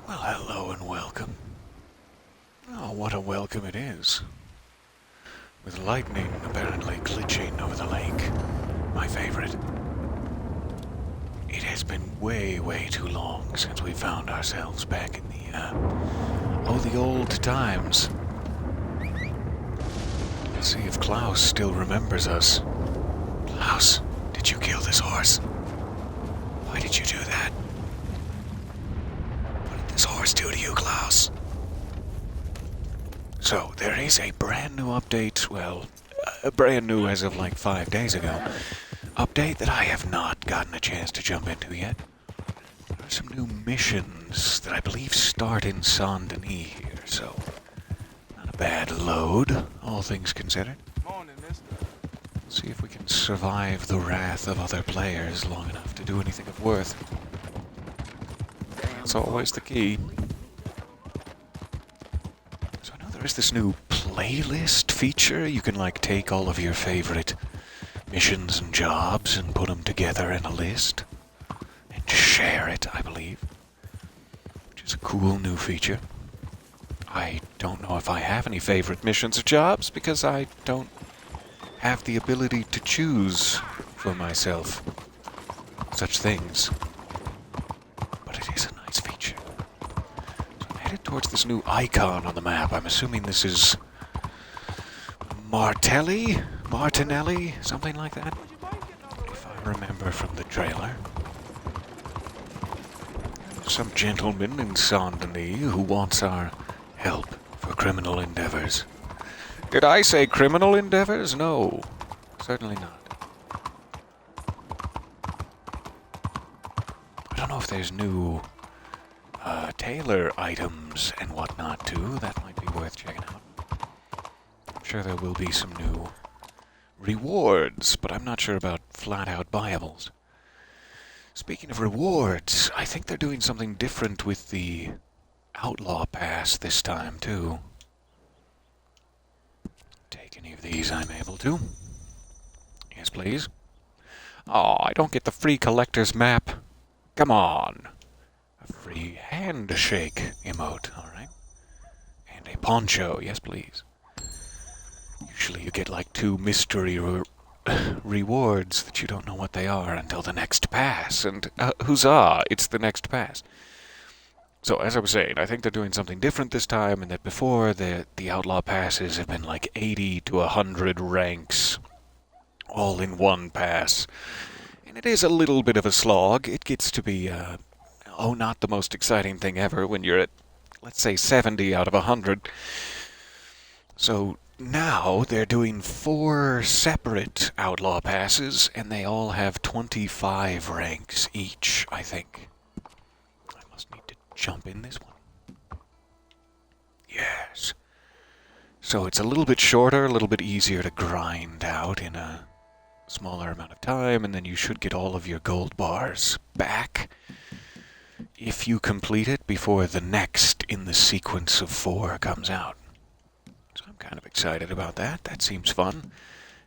Well, hello and welcome. Oh, what a welcome it is. With lightning apparently glitching over the lake. My favorite. It has been way too long since we found ourselves back in the old times. Let's see if Klaus still remembers us. Klaus, did you kill this horse? Why did you do that? What did this horse do to you, Klaus? So, there is a brand new update, well, brand new as of like 5 days ago, update that I have not gotten a chance to jump into yet. There are some new missions that I believe start in Saint-Denis here, so not a bad load, all things considered. Morning, mister. Let's see if we can survive the wrath of other players long enough to do anything of worth. That's always the key. So I know there is this new playlist feature. You can like take all of your favorite missions and jobs and put them together in a list and share it, I believe, which is a cool new feature. I don't know if I have any favorite missions or jobs because I don't have the ability to choose for myself such things. But it is a nice feature. So I'm headed towards this new icon on the map. I'm assuming this is Martelli? Martinelli? Something like that? If I remember from the trailer. Some gentleman in Saint-Denis who wants our help for criminal endeavors. Did I say criminal endeavors? No, certainly not. I don't know if there's new tailor items and whatnot too. That might be worth checking out. I'm sure there will be some new rewards, but I'm not sure about flat-out buyables. Speaking of rewards, I think they're doing something different with the Outlaw Pass this time too. Take any of these I'm able to. Yes, please. Oh, I don't get the free collector's map. Come on. A free handshake emote, alright. And a poncho, yes please. Usually you get like 2 mystery rewards that you don't know what they are until the next pass. And huzzah, it's the next pass. So, as I was saying, I think they're doing something different this time, and that before, the Outlaw Passes have been like 80 to 100 ranks, all in one pass. And it is a little bit of a slog. It gets to be, not the most exciting thing ever when you're at, let's say, 70 out of 100. So, now they're doing 4 separate Outlaw Passes, and they all have 25 ranks each, I think. Jump in this one. Yes. So it's a little bit shorter, a little bit easier to grind out in a smaller amount of time, and then you should get all of your gold bars back if you complete it before the next in the sequence of 4 comes out. So I'm kind of excited about that. That seems fun.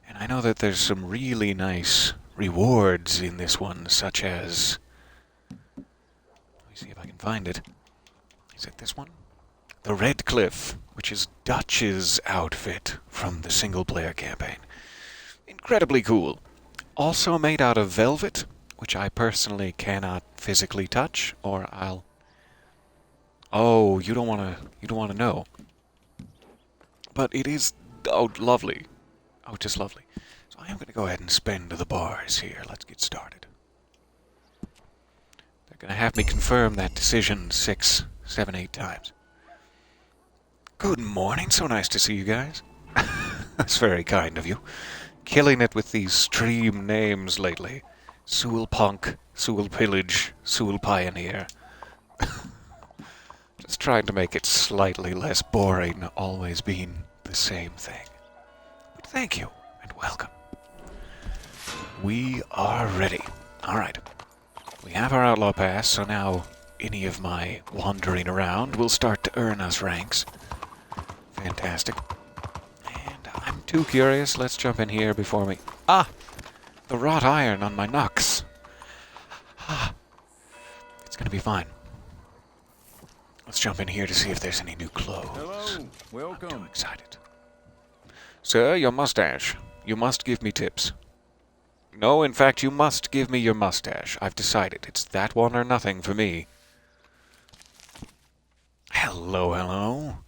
And I know that there's some really nice rewards in this one, such as... see if I can find it. Is it this one? The Red Cliff, which is Dutch's outfit from the single-player campaign. Incredibly cool. Also made out of velvet, which I personally cannot physically touch, or I'll... Oh, you don't want to know. But it is, lovely. Oh, just lovely. So I am going to go ahead and spend the bars here. Let's get started. Gonna have me confirm that decision 6, 7, 8 times. Good morning, so nice to see you guys. That's very kind of you. Killing it with these stream names lately. Sewell Punk, Sewell Pillage, Sewell Pioneer. Just trying to make it slightly less boring, always being the same thing. But thank you, and welcome. We are ready. Alright. We have our Outlaw Pass, so now any of my wandering around will start to earn us ranks. Fantastic. And I'm too curious. Let's jump in here before we... Ah! The wrought iron on my knucks. It's gonna be fine. Let's jump in here to see if there's any new clothes. Hello, welcome. I'm too excited. Sir, your mustache. You must give me tips. No, in fact, you must give me your mustache. I've decided. It's that one or nothing for me. Hello, hello.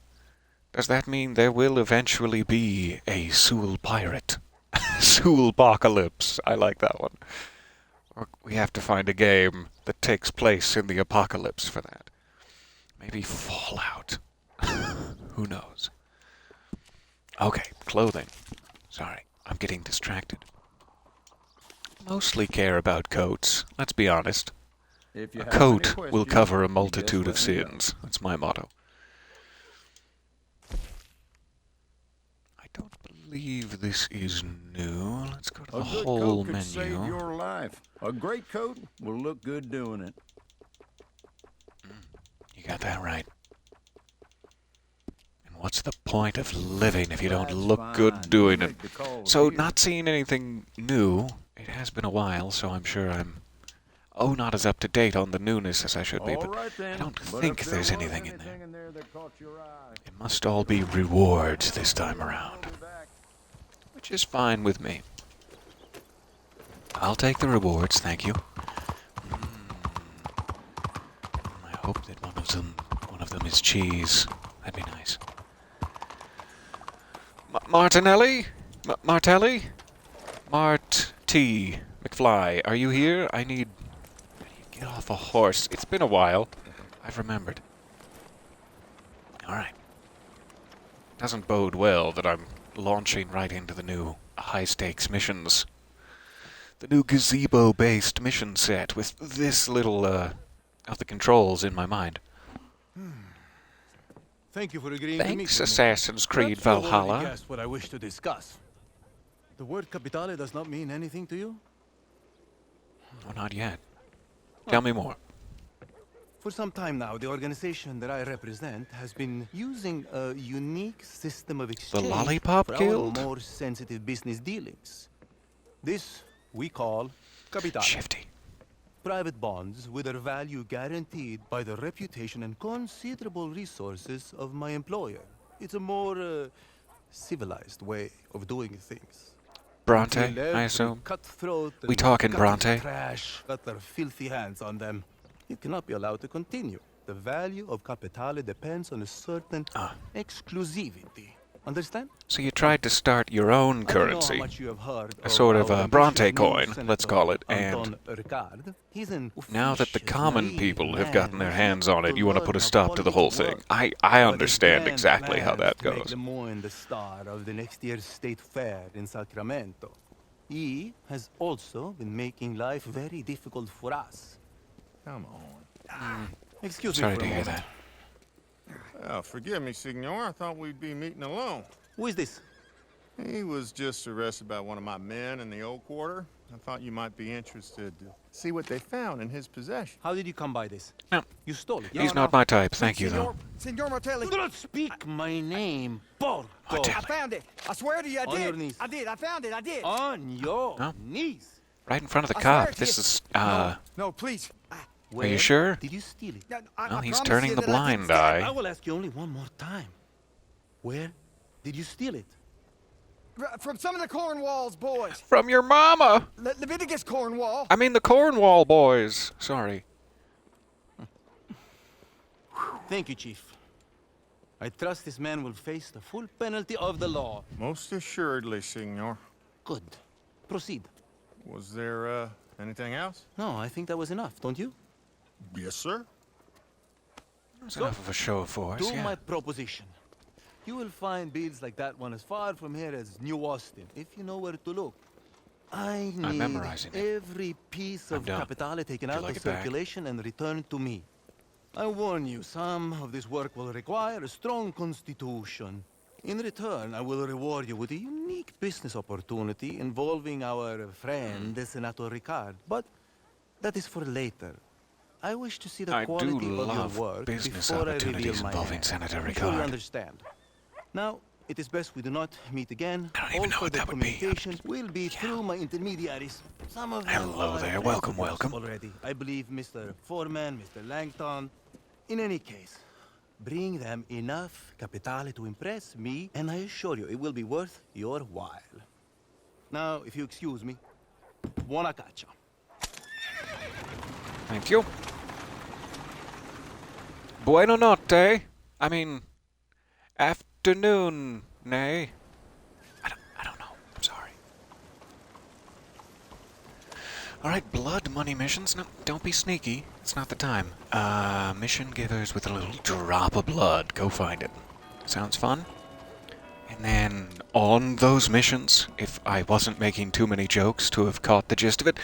Does that mean there will eventually be a Soul pirate? Soul-pocalypse. I like that one. Or we have to find a game that takes place in the apocalypse for that. Maybe Fallout. Who knows? Okay, clothing. Sorry, I'm getting distracted. Mostly care about coats, let's be honest. If you A have any coat will questions, cover a just multitude of let me know. sins. That's my motto. I don't believe this is new. Let's go to A the good whole coat could save menu. your life. A great coat will look good doing it. You got that right. And what's the point of living if you don't That's look fine. good doing You it? make the calls So, here. not seeing anything new. It has been a while, so I'm sure I'm... Oh, not as up-to-date on the newness as I should be, All but right, then. I don't But think if there's there was anything in there. in there that caught your eye, It must all be rewards this time around, I'll be back. which is fine with me. I'll take the rewards, thank you. I hope that one of them is cheese. That'd be nice. Martinelli? Martelli? Mart T. McFly, are you here? I need... Get off a horse. It's been a while. I've remembered. Alright. Doesn't bode well that I'm launching right into the new high-stakes missions. The new gazebo-based mission set with this little, of the controls in my mind. Thank you for agreeing to meet Thanks, with me. Assassin's Creed Perhaps you have already Valhalla. guessed what I wish to discuss. The word capitale does not mean anything to you? Oh, not yet. Tell me more. For some time now, the organization that I represent has been using a unique system of exchange Lollipop for Guild? our more sensitive business dealings. This we call capitale. Shifty. Private bonds with their value guaranteed by the reputation and considerable resources of my employer. It's a more civilized way of doing things. Bronte, Until I every assume. cutthroat We and talking gutted Bronte? Trash got their filthy hands on them. It cannot be allowed to continue. The value of capitale depends on a certain exclusivity. Understand? So you tried to start your own I don't know how currency. much you have heard A of sort of our a Bronte ambitious new coin, let's Senator call it, Anton Ricard. He's an Now that the officious, common naive people have man gotten their who's hands yet on it, to you want to learn put a how stop to the whole thing. politics I work. But his understand grand exactly how plans that to make goes. Lemoyne the star of the next year's state fair in Sacramento. He has also been making life very difficult for us. Come on. Excuse Sorry me for to a hear moment. that. Oh, forgive me, Signor. I thought we'd be meeting alone. Who is this? He was just arrested by one of my men in the old quarter. I thought you might be interested to see what they found in his possession. How did you come by this? No, You stole it. he's not my type, thank you, though. Signor Martelli. Do not speak my name, Porco. Martelli. I found it. I swear to you, I On did. your knees. I did. I found it. I did. On your No. knees. Right in front of the I swear cop. to This you. is, No, please. Are you sure? Did you steal it? Well, he's promise turning you the that I didn't blind steal it. eye. I will ask you only one more time. Where did you steal it? From some of the Cornwall's boys. From your mama! Leviticus Cornwall. I mean the Cornwall boys. Sorry. Thank you, Chief. I trust this man will face the full penalty of the law. Most assuredly, Signor. Good. Proceed. Was there, anything else? No, I think that was enough, don't you? Yes, sir. That's enough of a show of force, Do yeah. my proposition. You will find builds like that one as far from here as New Austin, if you know where to look. I need memorizing it. every piece I'm of done. capitale taken Would you out like of it back? circulation and returned to me. I warn you, some of this work will require a strong constitution. In return, I will reward you with a unique business opportunity involving our friend, Senator Ricard. But that is for later. I wish to see the I do quality of love your work business before I opportunities reveal my involving hand. Senator I'm sure you Ricard. understand. Now, it is best we do not meet again. I don't even know All what further that would be. communication will be through my intermediaries. Some of them Hello are there. friends Welcome, of yours welcome. Already, I believe Mr. Foreman, Mr. Langton. In any case, Bring them enough capitale to impress me, and I assure you it will be worth your while. Now, if you excuse me, buona caccia. Thank you. Buona notte. I mean, afternoon, nay. I don't know. I'm sorry. Alright, blood money missions. No, don't be sneaky. It's not the time. Mission givers with a little drop of blood. Go find it. Sounds fun? And then on those missions, if I wasn't making too many jokes to have caught the gist of it,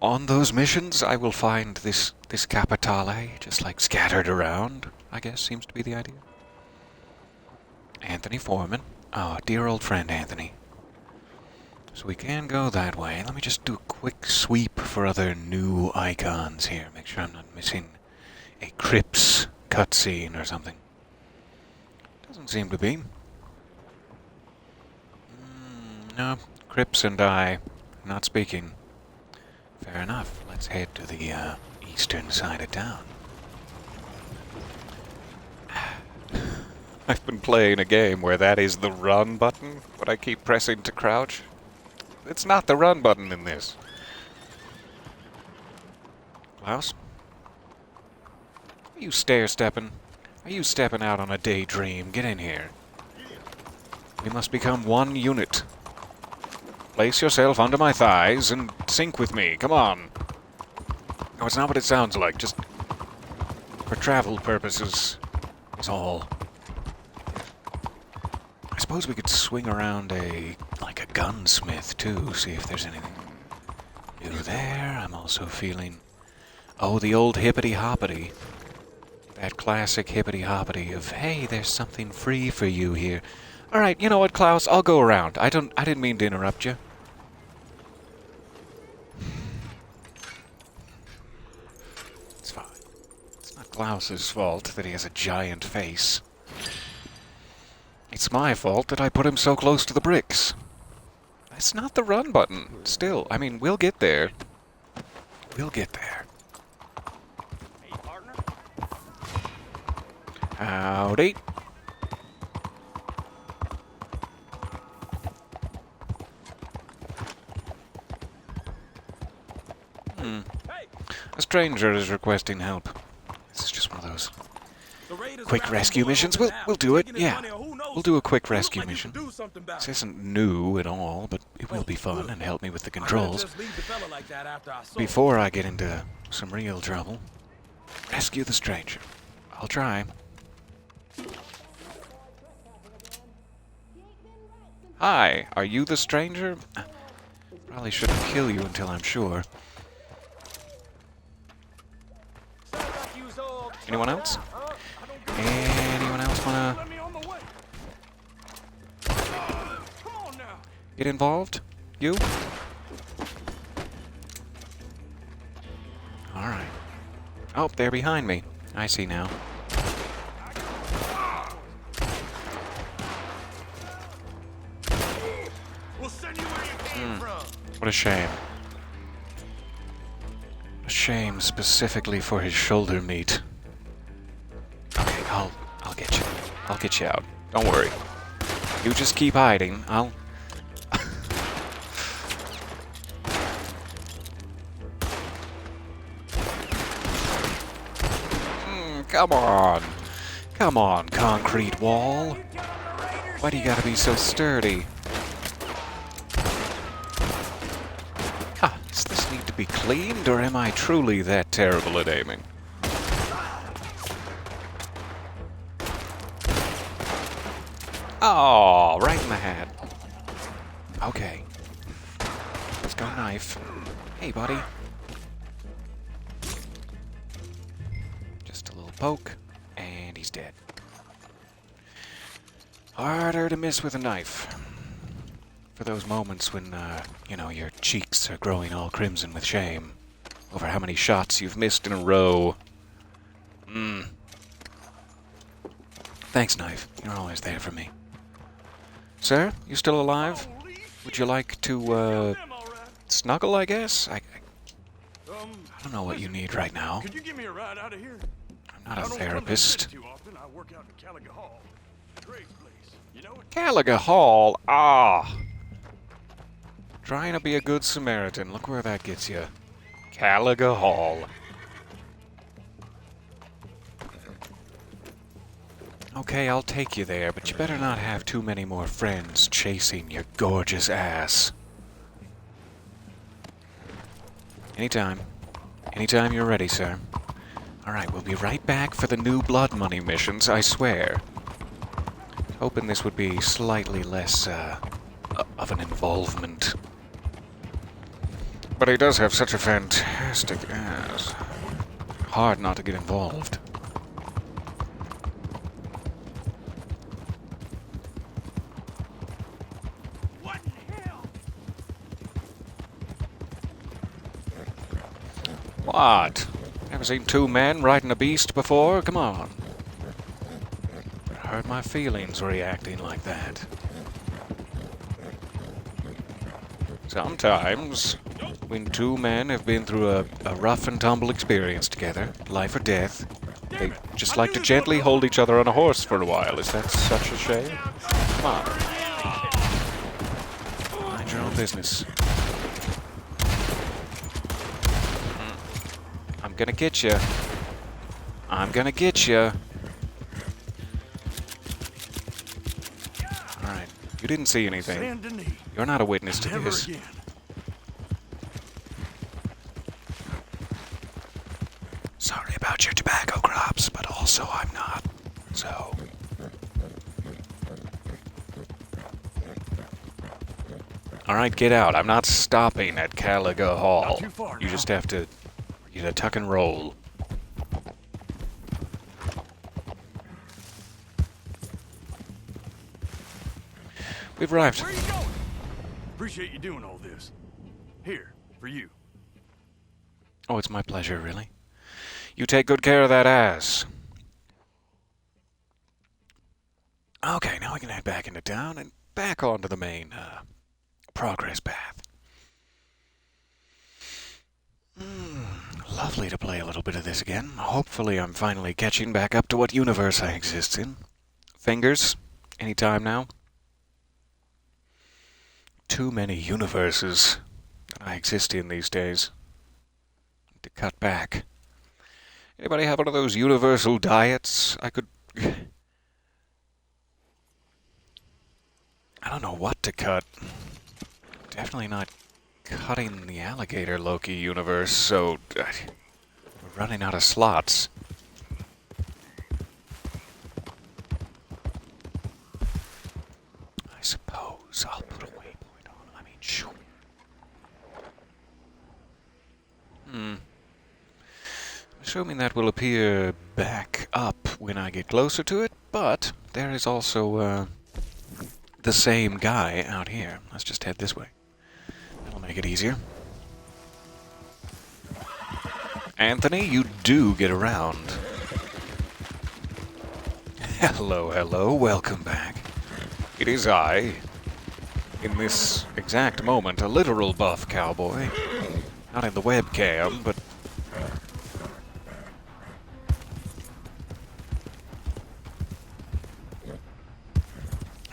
on those missions I will find this capitale just like scattered around, I guess seems to be the idea. Anthony Foreman. Oh, dear old friend Anthony. So we can go that way. Let me just do a quick sweep for other new icons here. Make sure I'm not missing a Crips cutscene or something. Doesn't seem to be. No, Crips and I not speaking. Fair enough. Let's head to the eastern side of town. I've been playing a game where that is the run button, but I keep pressing to crouch. It's not the run button in this. Klaus? Are you stair-stepping? Are you stepping out on a daydream? Get in here. We must become one unit. Place yourself under my thighs and sync with me. Come on. No, it's not what it sounds like. Just for travel purposes is all. I suppose we could swing around a gunsmith too, see if there's anything new there. I'm also feeling, oh, the old hippity-hoppity. That classic hippity-hoppity of, hey, there's something free for you here. Alright, you know what, Klaus? I'll go around. I didn't mean to interrupt you. It's fine. It's not Klaus's fault that he has a giant face. It's my fault that I put him so close to the bricks. That's not the run button. Still, I mean, we'll get there. We'll get there. Hey, partner. Howdy. A stranger is requesting help. This is just one of those quick rescue missions. We'll do it, yeah. We'll do a quick rescue mission. This isn't new at all, but it will be fun and help me with the controls. Before I get into some real trouble, rescue the stranger. I'll try. Hi, are you the stranger? Probably shouldn't kill you until I'm sure. Anyone else? Anyone else wanna get involved? You? Alright. Oh, they're behind me. I see now. What a shame. A shame specifically for his shoulder meat. Okay, I'll get you. I'll get you out. Don't worry. You just keep hiding. I'll... Come on. Come on, concrete wall. Why do you gotta be so sturdy? Ah, does this need to be cleaned, or am I truly that terrible at aiming? Oh, right in the head. Okay. Let's go knife. Hey, buddy. Just a little poke, and he's dead. Harder to miss with a knife. For those moments when, you know, your cheeks are growing all crimson with shame over how many shots you've missed in a row. Thanks, knife. You're always there for me. Sir, you still alive? Would you like to, snuggle, I guess? I don't know what you need right now. Could you give me a ride out of here? I'm not a therapist. Too often. I work look out for Caliga Hall. Great place. You know it? Caliga Hall? Ah. Trying to be a good Samaritan. Look where that gets you. Caliga Hall. Okay, I'll take you there, but you better not have too many more friends chasing your gorgeous ass. Anytime. Anytime you're ready, sir. Alright, we'll be right back for the new blood money missions, I swear. Hoping this would be slightly less, of an involvement. But he does have such a fantastic ass. Hard not to get involved. What in hell? What? Ever seen two men riding a beast before? Come on. It hurt my feelings reacting like that. Sometimes, when two men have been through a rough and tumble experience together, life or death, they just like to gently hold each other on a horse for a while. Is that such a shame? Come on. Mind your own business. I'm gonna get you. I'm gonna get you. Alright. You didn't see anything. Saint Denis. You're not a witness to Never this. again. Sorry about your tobacco crops, but also I'm not. So. Alright, get out. I'm not stopping at Caliga Hall. Not too far You now. just have to get a tuck and roll. We've arrived. Where are you going? Appreciate you doing all this. Here, for you. Oh, it's my pleasure, really. You take good care of that ass. Okay, now we can head back into town and back onto the main, progress path. Lovely to play a little bit of this again. Hopefully I'm finally catching back up to what universe I exist in. Fingers, anytime now. Too many universes that I exist in these days. To cut back. Anybody have one of those universal diets? I could... I don't know what to cut. Definitely not cutting the alligator Loki universe, so... we're running out of slots. I suppose I'll put a waypoint on. I mean, sure. Assuming that will appear back up when I get closer to it, but there is also, the same guy out here. Let's just head this way. That'll make it easier. Anthony, you do get around. Hello, hello, welcome back. It is I, in this exact moment, a literal buff cowboy. Not in the webcam, but...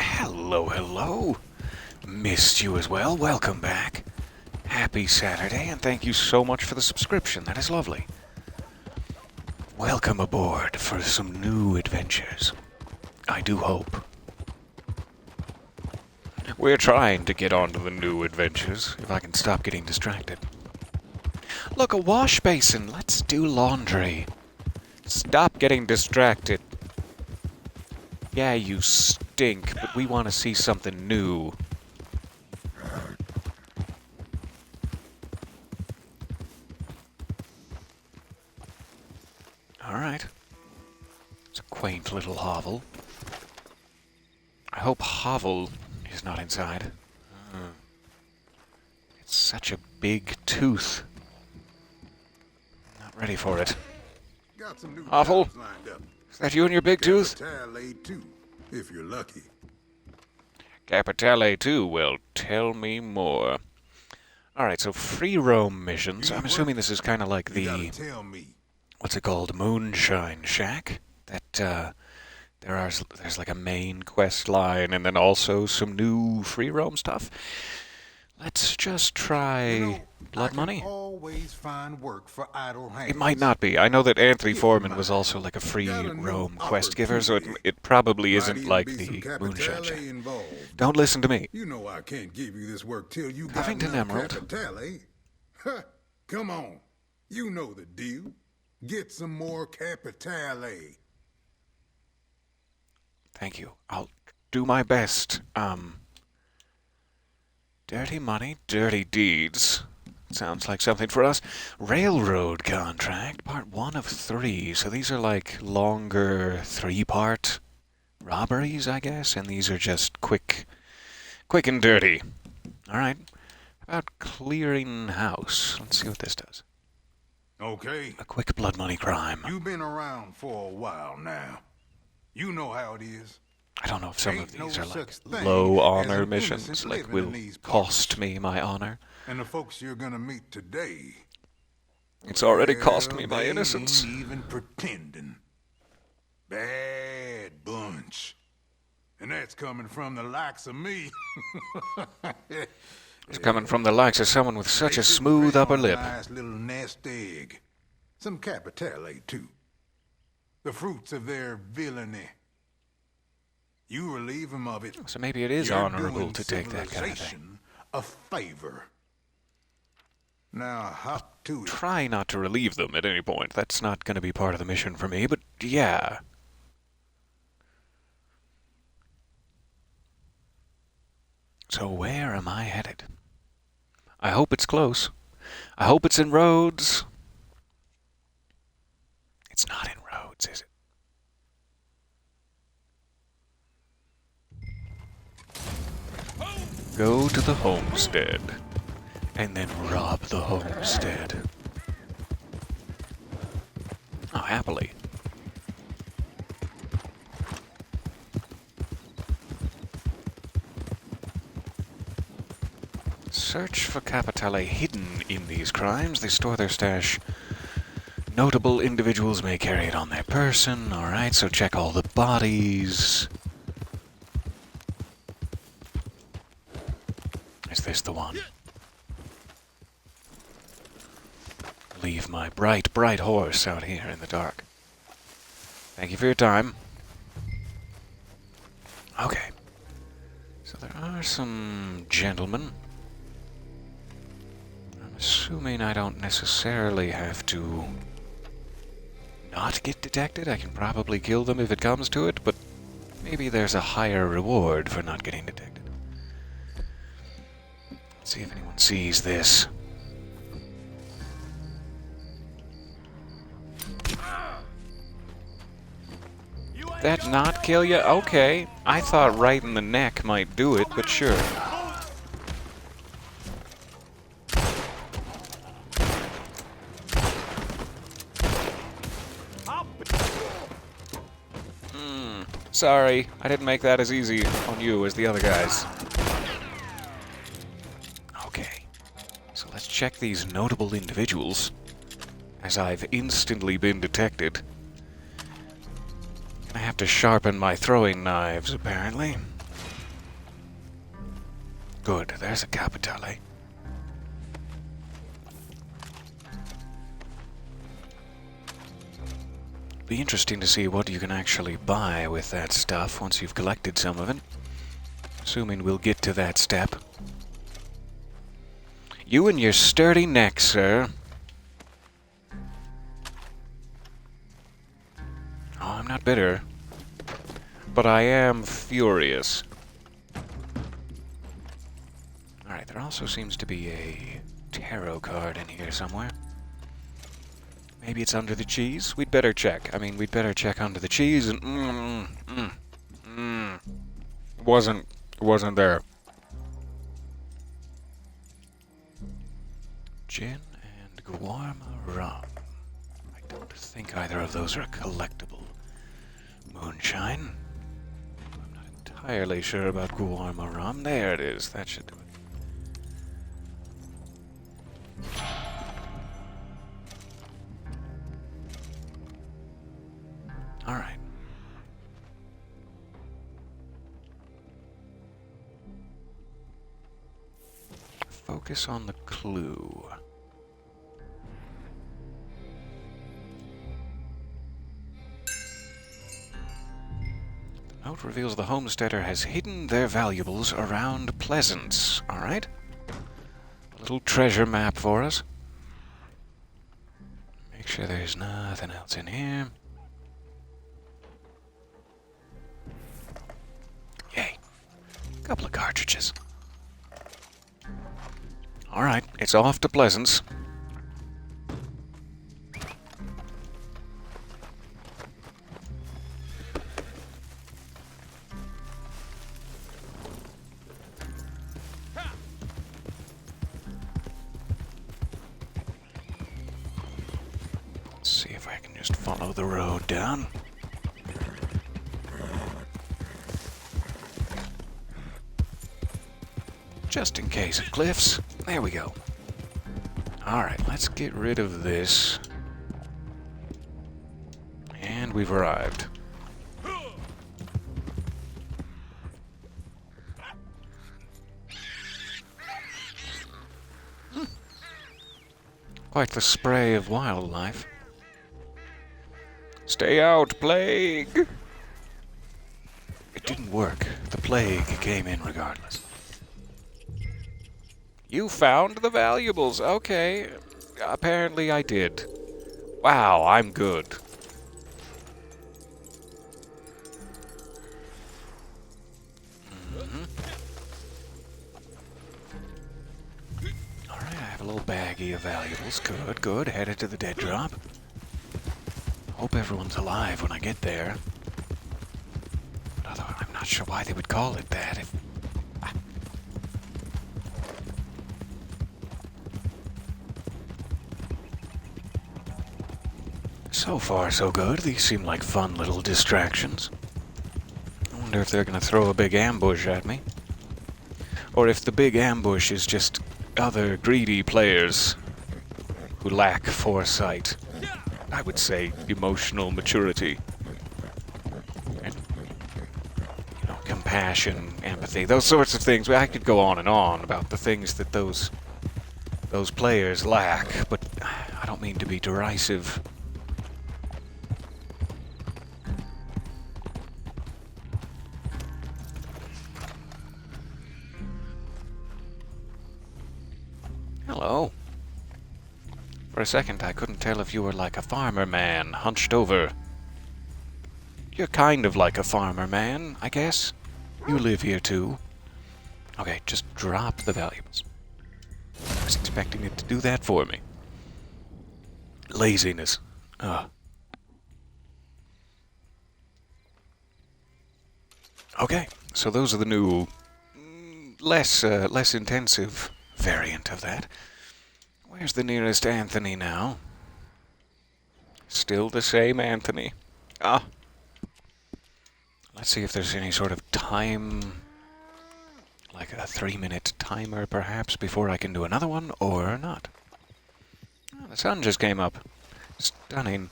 Hello, hello. Missed you as well. Welcome back. Happy Saturday, and thank you so much for the subscription. That is lovely. Welcome aboard for some new adventures. I do hope. We're trying to get on to the new adventures, if I can stop getting distracted. Look, a wash basin. Let's do laundry. Stop getting distracted. Yeah, you stink, but we want to see something new. Alright. It's a quaint little hovel. I hope hovel is not inside. It's such a big tooth. Not ready for it. Got some new Awful. jobs lined up. Is that you and your big tooth? Capitale too, if you're lucky. Capitale too. Well, tell me more. Alright, so free roam missions. I'm assuming this is kind of like You the... gotta tell me. What's it called? Moonshine Shack? That, There's like a main quest line and then also some new free roam stuff. Let's just try blood money. Always find work for idle hands. It might not be. I know that Anthony Keep in Foreman was mind, also like a free got a new roam quest giver, so opportunity. it probably Might isn't even like be some the moonshine capitale shit. involved. Don't listen to me. You know I can't give you this work till you got Huffington enough Emerald. capitale. Huh, come on. You know the deal. Get some more capitale. Thank you. I'll do my best. Dirty money, dirty deeds. Sounds like something for us. Railroad contract, part 1 of 3. So these are like longer 3-part robberies, I guess, and these are just quick and dirty. All right. How about clearing house? Let's see what this does. Okay. A quick blood money crime. You've been around for a while now. You know how it is. I don't know if some of Ain't no these are like such thing low as honor an missions, innocent like living will in these cost parts. me my honor. And the folks you're gonna meet today. It's already cost me well, my they innocence. Ain't even pretending. Bad bunch. And that's coming from the likes of me. It's coming from the likes of someone with such They a sit smooth prey upper on a lip. Nice little nest egg. Some capitale, too. The fruits of their villainy. You relieve them of it. So maybe it is You're honorable doing to take that kind of thing. civilization a favor. Now hop to it. Try not to relieve them at any point. That's not going to be part of the mission for me, but yeah. So where am I headed? I hope it's close. I hope it's in Rhodes. It's not in Rhodes, is it? Go to the homestead, and then rob the homestead. Oh, happily. Search for capitale hidden in these crimes. They store their stash. Notable individuals may carry it on their person. Alright, so check all the bodies. Is this the one? Leave my bright, bright horse out here in the dark. Thank you for your time. Okay. So there are some gentlemen. I'm assuming I don't necessarily have to not get detected. I can probably kill them if it comes to it, but maybe there's a higher reward for not getting detected. Let's see if anyone sees this. That not kill you? Okay. I thought right in the neck might do it, but sure. Sorry, I didn't make that as easy on you as the other guys. Okay. So let's check these notable individuals, as I've instantly been detected. I have to sharpen my throwing knives, apparently. Good, there's a capitale. Be interesting to see what you can actually buy with that stuff once you've collected some of it. Assuming we'll get to that step. You and your sturdy neck, sir. Oh, I'm not bitter. But I am furious. Alright, there also seems to be a tarot card in here somewhere. Maybe it's under the cheese? We'd better check. I mean, we'd better check under the cheese and... Wasn't there. Gin and Guarma rum. I don't think either of those are collectible. Moonshine. I'm not entirely sure about Guarma rum. There it is. That should do it. Alright. Focus on the clue. The note reveals the homesteader has hidden their valuables around Pleasance. Alright. A little treasure map for us. Make sure there's nothing else in here. Yay. Couple of cartridges. Alright, it's off to Pleasance. Let's see if I can just follow the road down. Just in case it cliffs. There we go. Alright, let's get rid of this. And we've arrived. Quite the spray of wildlife. Stay out, plague! It didn't work. The plague came in regardless. You found the valuables. Okay. Apparently I did. Wow, I'm good. Alright, I have a little baggie of valuables. Good, good. Headed to the dead drop. Hope everyone's alive when I get there. But although I'm not sure why they would call it that. If So far, so good. These seem like fun little distractions. I wonder if they're gonna throw a big ambush at me. Or if the big ambush is just other greedy players who lack foresight. I would say emotional maturity. And, you know, compassion, empathy, those sorts of things. I could go on and on about the things that those players lack, but I don't mean to be derisive. Hello. For a second, I couldn't tell if you were like a farmer man, hunched over. You're kind of like a farmer man, I guess. You live here too. Okay, just drop the valuables. I was expecting it to do that for me. Laziness. Ugh. Okay, so those are the new, less intensive variant of that. Where's the nearest Anthony now? Still the same Anthony. Ah. Let's see if there's any sort of time, like a 3-minute timer perhaps, before I can do another one, or not. Oh, the sun just came up. Stunning.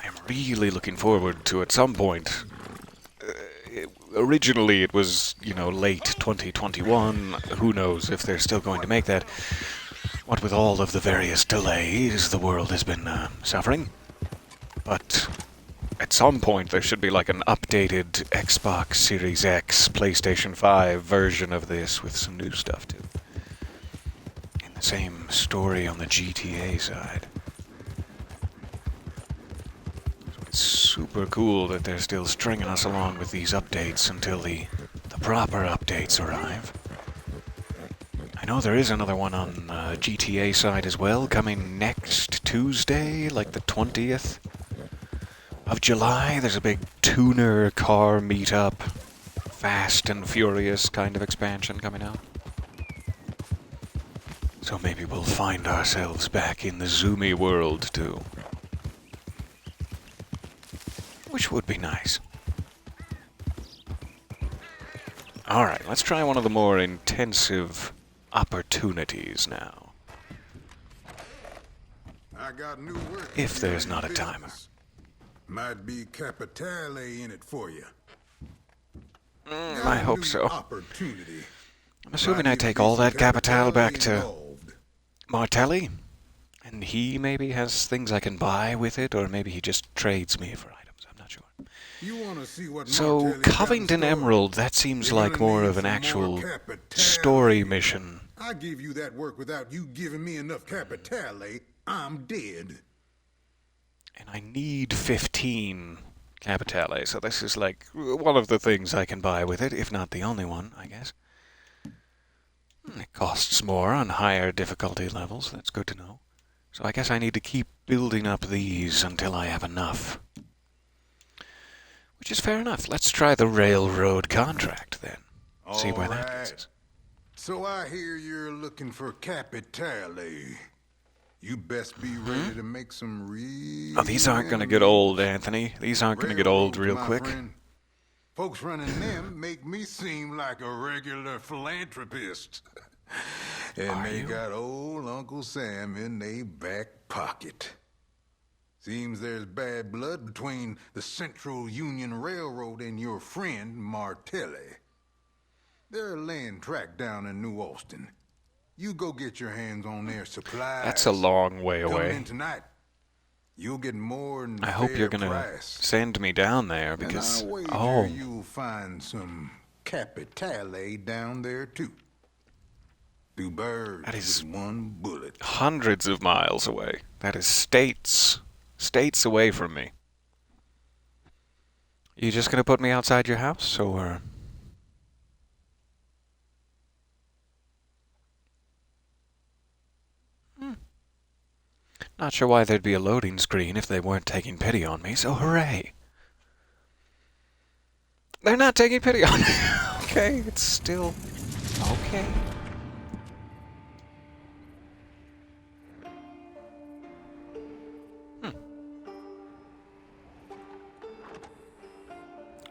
I am really looking forward to, at some point, originally it was, you know, late 2021. Who knows if they're still going to make that. What with all of the various delays the world has been suffering. But at some point there should be like an updated Xbox Series X, PlayStation 5 version of this with some new stuff too. And the same story on the GTA side. It's super cool that they're still stringing us along with these updates until the proper updates arrive. I know there is another one on GTA side as well, coming next Tuesday, like the 20th of July. There's a big tuner car meetup, Fast and Furious kind of expansion coming out. So maybe we'll find ourselves back in the zoomy world too. Which would be nice. Alright, let's try one of the more intensive opportunities now. I got new work. If there's not a timer. Might be Capitale in it for you. I hope so. Opportunity. I'm assuming Might I even take be all some that capital back to involved. Martelli, and he maybe has things I can buy with it, or maybe he just trades me for items. I'm not sure. You want to see what So, Martelli's got in Covington store? Emerald, that seems You're like gonna more need of an some more actual capital. story mission. I give you that work without you giving me enough capitale, I'm dead. And I need 15 capitale, so this is like one of the things I can buy with it, if not the only one, I guess. It costs more on higher difficulty levels, that's good to know. So I guess I need to keep building up these until I have enough. Which is fair enough. Let's try the railroad contract then. See where that gets us. So I hear you're looking for capitale. You best be ready to make some real. Oh, these aren't going to get old, Anthony. These aren't going to get old real Railroads, my quick. friend. Folks running them make me seem like a regular philanthropist. And Are they you? got old Uncle Sam in their back pocket. Seems there's bad blood between the Central Union Railroad and your friend Martelli. They're a land tract down in New Austin. You go get your hands on their supplies. That's a long way Coming away. in tonight, you'll get more than I hope fair you're going to price. send me down there because... And I wager Oh, you'll find some capitale down there too. Two birds That is- with one bullet. hundreds of miles away. That is states away from me. You just going to put me outside your house, or... Not sure why there'd be a loading screen if they weren't taking pity on me, so hooray. They're not taking pity on me. Okay, it's still... okay.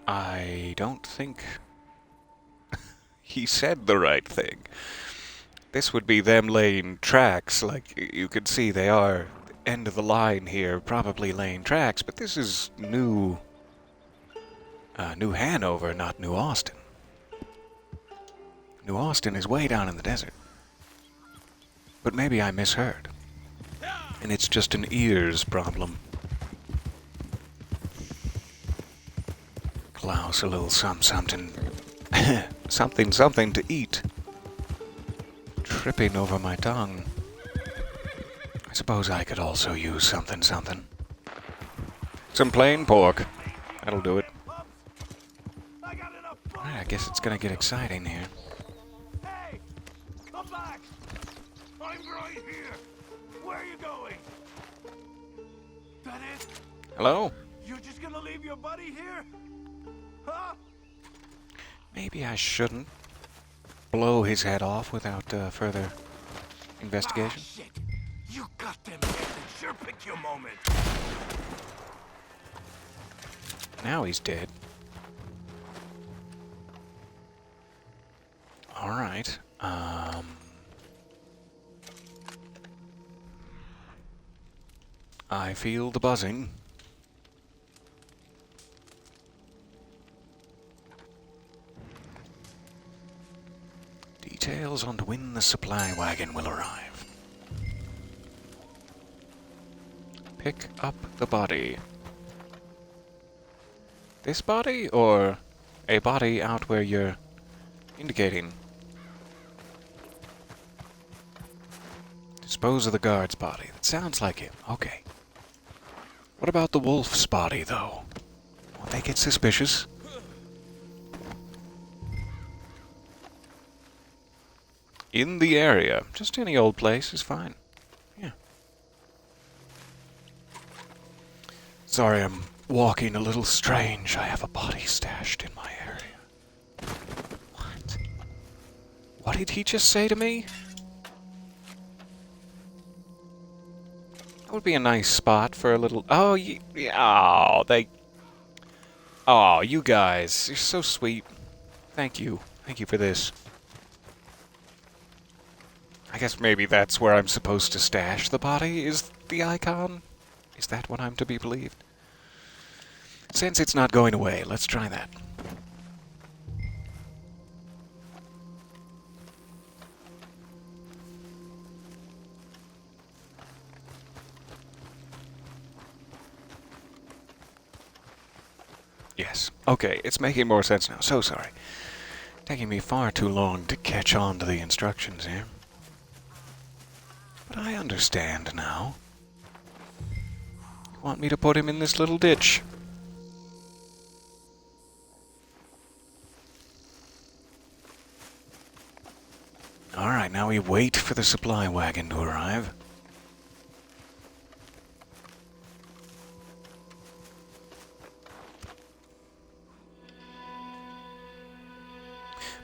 I don't think he said the right thing. This would be them laying tracks. Like, you can see they are end of the line here, probably laying tracks, but this is New Hanover, not New Austin. New Austin is way down in the desert. But maybe I misheard. And it's just an ears problem. Klaus, a little something something to eat. Tripping over my tongue. I suppose I could also use something. Some plain pork. That'll do it. Alright, I guess it's gonna get exciting here. Hey! Come back! I'm right here! Where are you going? That it? Hello? You're just gonna leave your buddy here? Huh? Maybe I shouldn't blow his head off without further investigation. Ah, shit! You got them heads and sure picked your moment. Now he's dead. Alright. I feel the buzzing. Details on when the supply wagon will arrive. Pick up the body. This body, or a body out where you're indicating? Dispose of the guard's body. That sounds like him. Okay. What about the wolf's body, though? Won't they get suspicious? In the area. Just any old place is fine. Yeah. Sorry, I'm walking a little strange. I have a body stashed in my area. What? What did he just say to me? That would be a nice spot for a little... Oh, oh, they... Oh, you guys. You're so sweet. Thank you. Thank you for this. I guess maybe that's where I'm supposed to stash the body, is the icon? Is that what I'm to be believed? Since it's not going away, let's try that. Yes. Okay, it's making more sense now. So sorry. Taking me far too long to catch on to the instructions here. But I understand now. You want me to put him in this little ditch? Alright, now we wait for the supply wagon to arrive.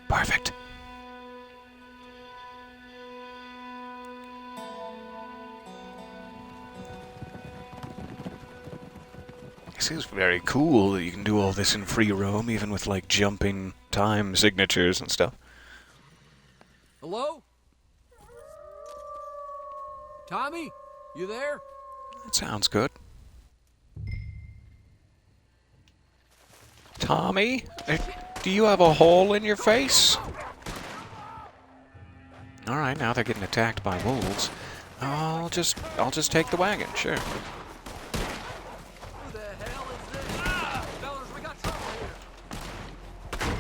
Perfect. This is very cool that you can do all this in free roam, even with, like, jumping time signatures and stuff. Hello? Tommy? You there? That sounds good. Tommy? Do you have a hole in your face? Alright, now they're getting attacked by wolves. I'll just take the wagon, sure. Who the hell is this? Fellas, we got trouble here.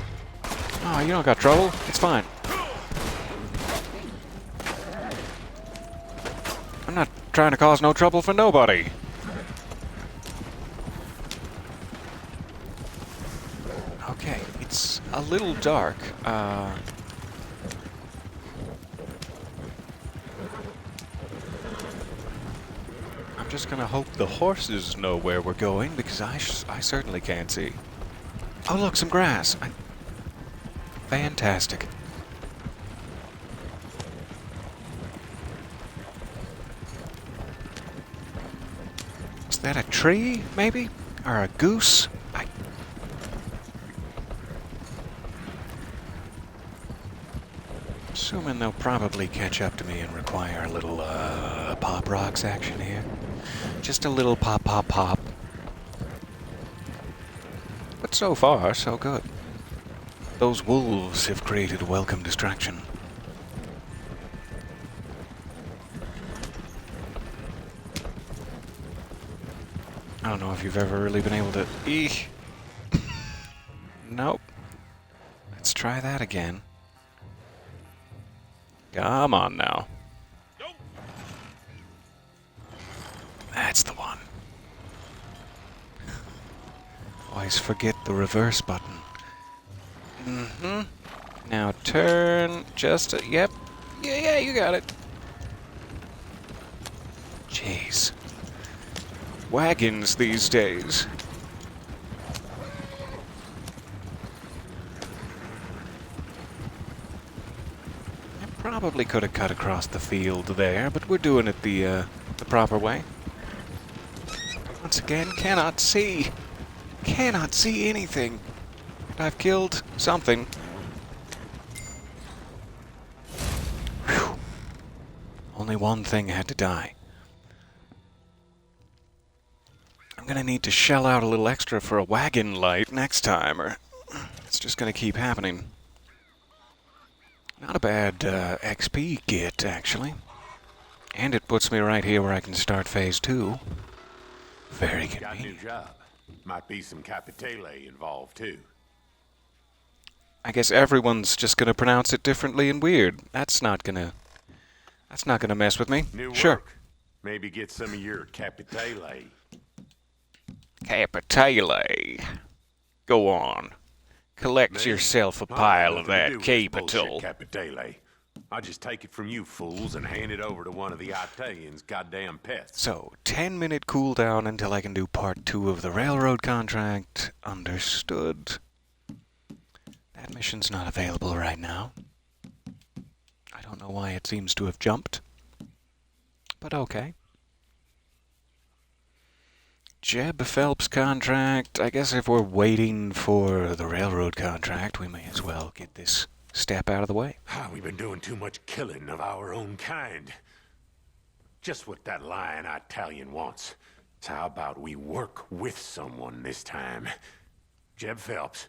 Oh, you don't got trouble. It's fine. I'm not trying to cause no trouble for nobody. Okay, it's a little dark. I'm just gonna hope the horses know where we're going, because I certainly can't see. Oh, look, some grass. Fantastic. Is that a tree, maybe? Or a goose? Assuming they'll probably catch up to me and require a little, pop rocks action here. Just a little pop, pop, pop. But so far, so good. Those wolves have created a welcome distraction. I don't know if you've ever really been able to... Eek. Nope. Let's try that again. Come on now. That's the one. Always forget the reverse button. Mm-hmm. Now turn just... Yep. Yeah, you got it. Jeez. Wagons these days. I probably could have cut across the field there, but we're doing it the proper way. Once again, cannot see. Cannot see anything. But I've killed something. Whew. Only one thing had to die. I'm gonna need to shell out a little extra for a wagon light next time, or it's just gonna keep happening. Not a bad XP get, actually. And it puts me right here where I can start phase 2. Very Got a new convenient. job. Might be some capitale involved too. I guess everyone's just gonna pronounce it differently and weird. That's not gonna mess with me. New Sure. work. Maybe get some of your capitale. Capitale. Go on. Collect Me? yourself a I pile got of nothing to that do with this capital. bullshit capitale. I just take it from you fools and hand it over to one of the Italians' goddamn pets. So, 10-minute cooldown until I can do part 2 of the railroad contract. Understood. That mission's not available right now. I don't know why it seems to have jumped. But okay. Jeb Phelps contract. I guess if we're waiting for the railroad contract, we may as well get this step out of the way. We've been doing too much killing of our own kind. Just what that lying Italian wants. So how about we work with someone this time? Jeb Phelps,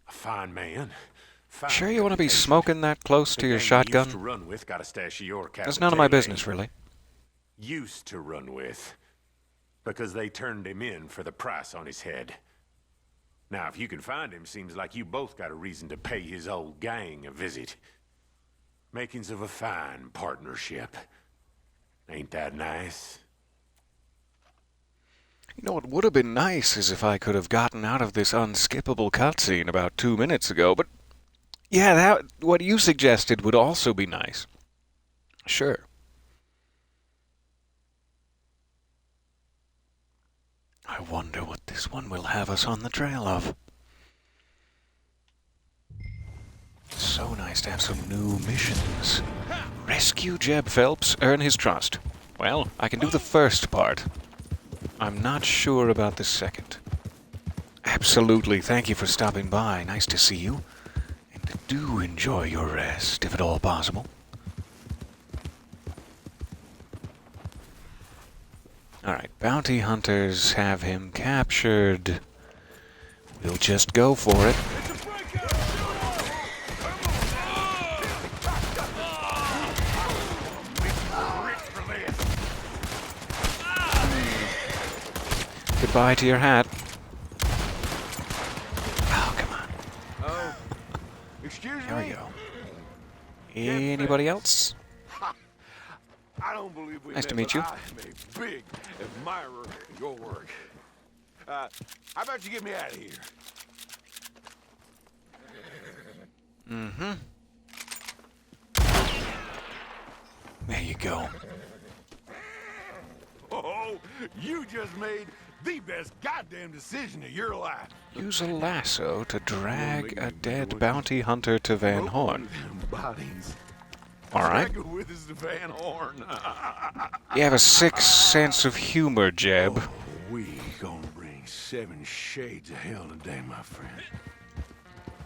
a fine man. Fine Sure you want to be reputation. smoking that close The to your gang you shotgun? Used to run with got a stash of your That's none of my capitale. business, really. Used to run with. Because they turned him in for the price on his head. Now, if you can find him, seems like you both got a reason to pay his old gang a visit. Makings of a fine partnership. Ain't that nice? You know, what would have been nice is if I could have gotten out of this unskippable cutscene about 2 minutes ago, but yeah, what you suggested would also be nice. Sure. I wonder what this one will have us on the trail of. So nice to have some new missions. Rescue Jeb Phelps, earn his trust. Well, I can do the first part. I'm not sure about the second. Absolutely, thank you for stopping by. Nice to see you. And do enjoy your rest, if at all possible. Alright, bounty hunters have him captured. We'll just go for it. Goodbye to your hat. Oh, come on. Oh, excuse me? There we go. Anybody else? I don't believe we Nice to met, meet you. but I'm a big admirer of your work. How about you get me out of here? Mm-hmm. There you go. Oh, you just made the best goddamn decision of your life. Use a lasso to drag a dead bounty hunter to Van Horn. Bodies. Alright. Drag with us to Van Horn. You have a sick sense of humor, Jeb. Oh, we gonna bring 7 shades of hell today, my friend.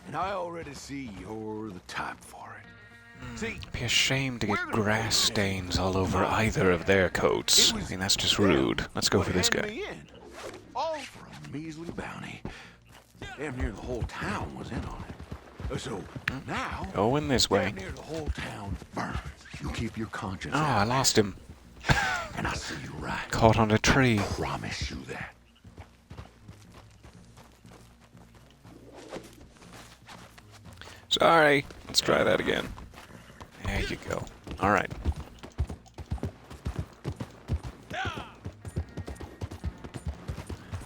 And I already see you're the type for it. See, It'd be a shame to get grass stains all over either of their coats. I mean, that's just rude. Let's go for this guy. All for a measly bounty. Damn near the whole town was in on it. So now, Going this way. damn near the whole town burns. You keep your conscience Oh, I out, lost him. and I see you right. Caught on a tree. Promise you that. Sorry. Let's try that again. There you go. Alright.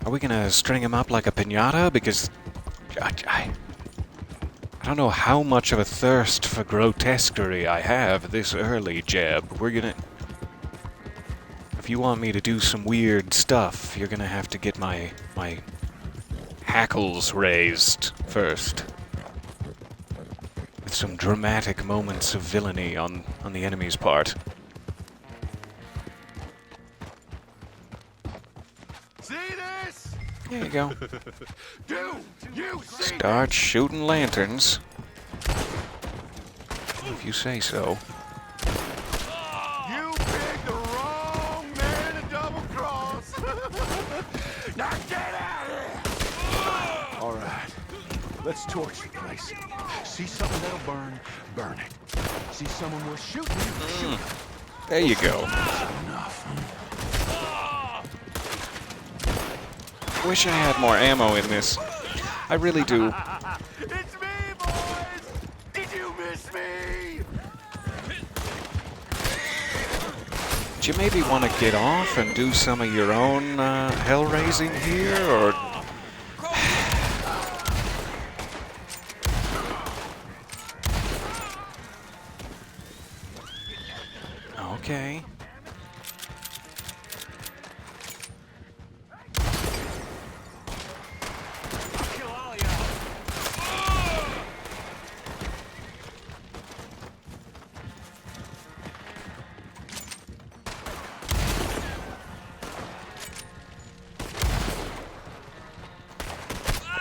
Are we gonna string him up like a piñata? Because I don't know how much of a thirst for grotesquerie I have this early, Jeb. We're gonna... If you want me to do some weird stuff, you're gonna have to get my hackles raised first. With some dramatic moments of villainy on the enemy's part. See this? There you go. Do you see? Start shooting lanterns. If you say so. You picked the wrong man to double cross. Now get out of here! All right, let's torch the place. See something that'll burn, burn it. See someone worth shooting, shoot. There you go. Enough. Wish I had more ammo in this. I really do. It's me, boys! Did you miss me? Do you maybe want to get off and do some of your own hell raising here, or... Okay. Kill all of y'all.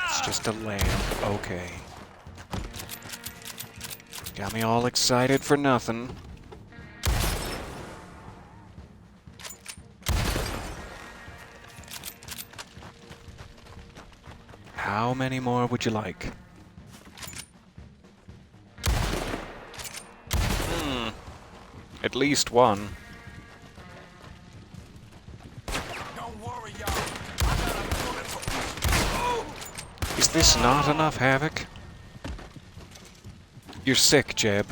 It's just a lamp. Okay. Got me all excited for nothing. How many more would you like? At least one. Don't worry, y'all. I got a bullet for each. Is this not enough havoc? You're sick, Jeb.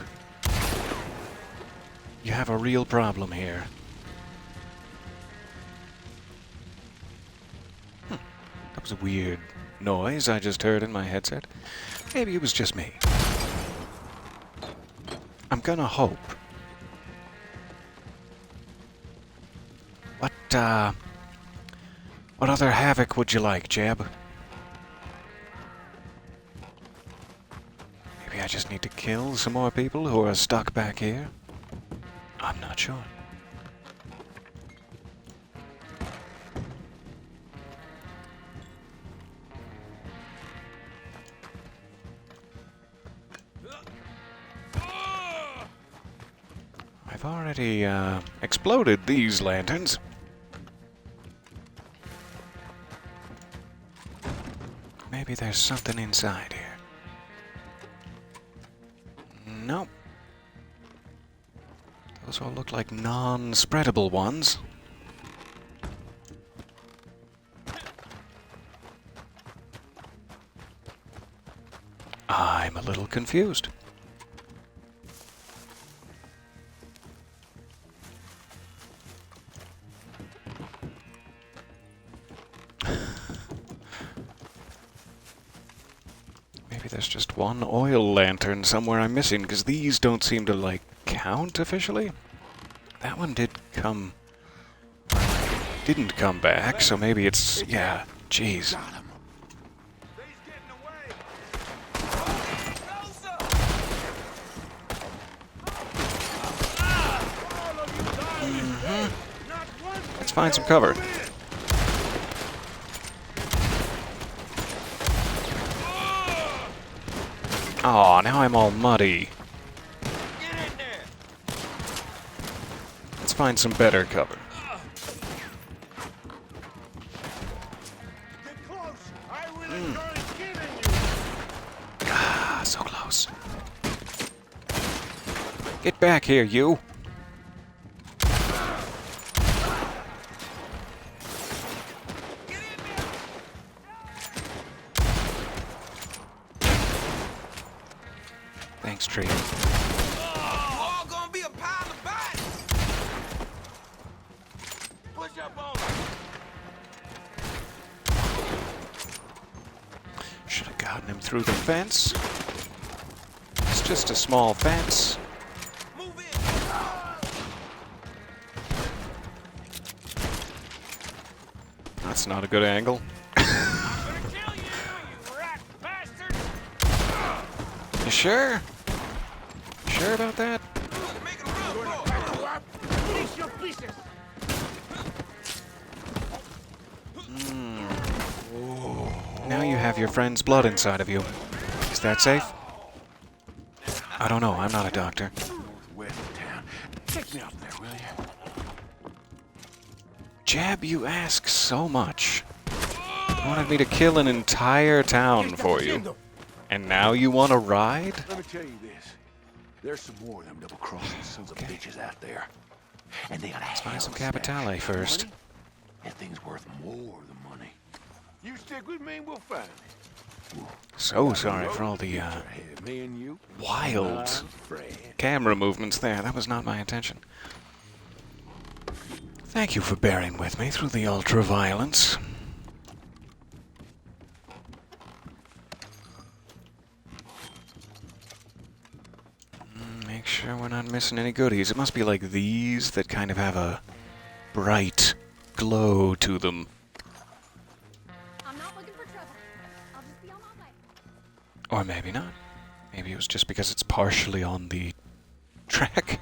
You have a real problem here. That was a weird noise I just heard in my headset. Maybe it was just me. I'm gonna hope. What other havoc would you like, Jeb? Maybe I just need to kill some more people who are stuck back here? I'm not sure. I've already exploded these lanterns. Maybe there's something inside here. Nope. Those all look like non-spreadable ones. I'm a little confused. Maybe there's just one oil lantern somewhere I'm missing, because these don't seem to, like, count officially. That one didn't come back, so maybe it's, yeah, jeez. Let's find some cover. Aw, now I'm all muddy. Let's find some better cover. Ah, so close. Get back here, you. Thanks, Tree. You all gonna be a pile of bodies. Push up on them. Should have gotten him through the fence. It's just a small fence. Move in. That's not a good angle. I'm gonna kill you, you rat bastard. You sure? Sure about that? Make it a run for it. Finish your pieces. Now you have your friend's blood inside of you. Is that safe? I don't know. I'm not a doctor. West of town. Take me out there, will you? Jeb, you ask so much. You wanted me to kill an entire town for you. And now you want to ride? Let me tell you this. There's some more of them double-crossing sons of bitches out there. And they got Let's find some Capitale first. That thing's worth more than money. You stick with me and we'll find it. So sorry for all the Me and you. wild Friend. camera movements there. That was not my intention. Thank you for bearing with me through the ultra-violence. Make sure we're not missing any goodies. It must be like these that kind of have a bright glow to them. I'm not looking for trouble. I'll just be on my way. Or maybe not. Maybe it was just because it's partially on the track.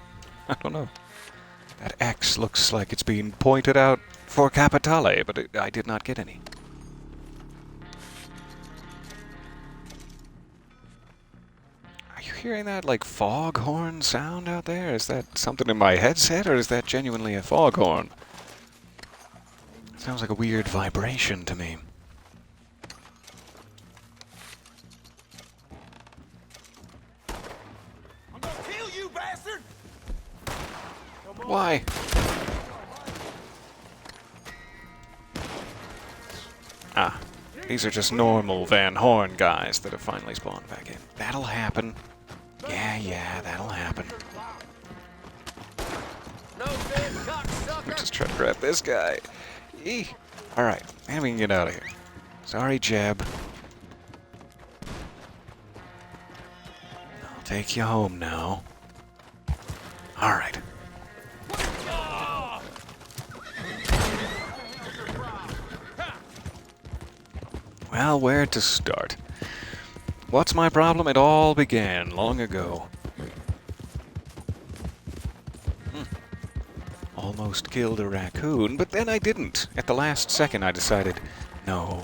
I don't know. That X looks like it's being pointed out for Capitale, but I did not get any. Are you hearing that, like, foghorn sound out there? Is that something in my headset, or is that genuinely a foghorn? It sounds like a weird vibration to me. I'm gonna kill you, bastard. Why? Ah. These are just normal Van Horn guys that have finally spawned back in. That'll happen. Yeah, that'll happen. No good, cocksucker. Just try to grab this guy. Eee. Alright, and we can get out of here. Sorry, Jeb. I'll take you home now. Alright. Well, where to start? What's my problem? It all began long ago. Almost killed a raccoon, but then I didn't. At the last second I decided, no.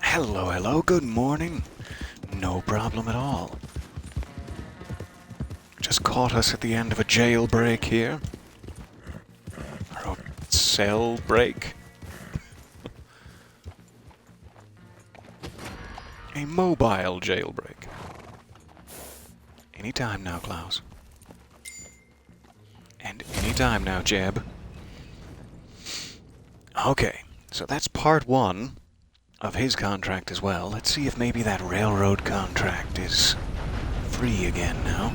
Hello, good morning. No problem at all. Just caught us at the end of a jailbreak here. Or a cell break. A mobile jailbreak. Anytime now, Klaus. And anytime now, Jeb. Okay, so that's part one of his contract as well. Let's see if maybe that railroad contract is free again now.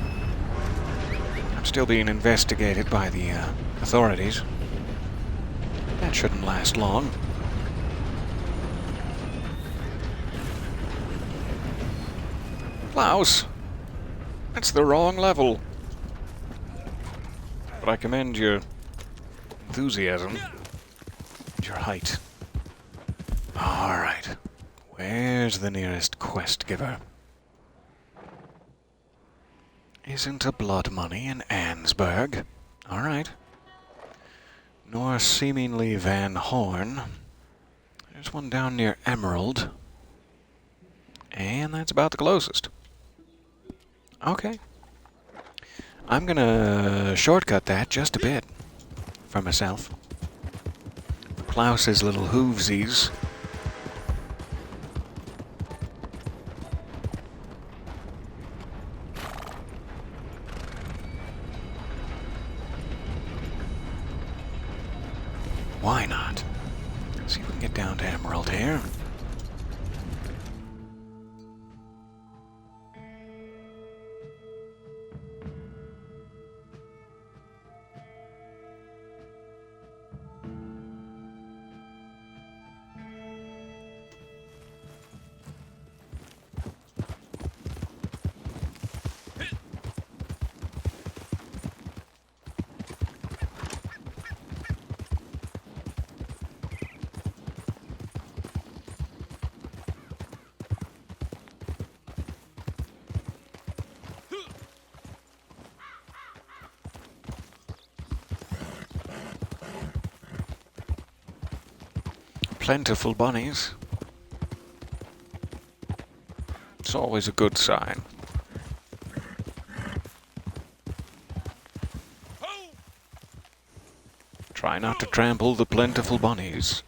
I'm still being investigated by the authorities. That shouldn't last long. Klaus! That's the wrong level. But I commend your enthusiasm. And your height. Alright. Where's the nearest quest giver? Isn't a blood money in Ansburg. Alright. Nor seemingly Van Horn. There's one down near Emerald. And that's about the closest. Okay. I'm gonna shortcut that just a bit for myself. Klaus's little hoovesies. Why not? Let's see if we can get down to Emerald here. Plentiful bunnies. It's always a good sign. Try not to trample the plentiful bunnies.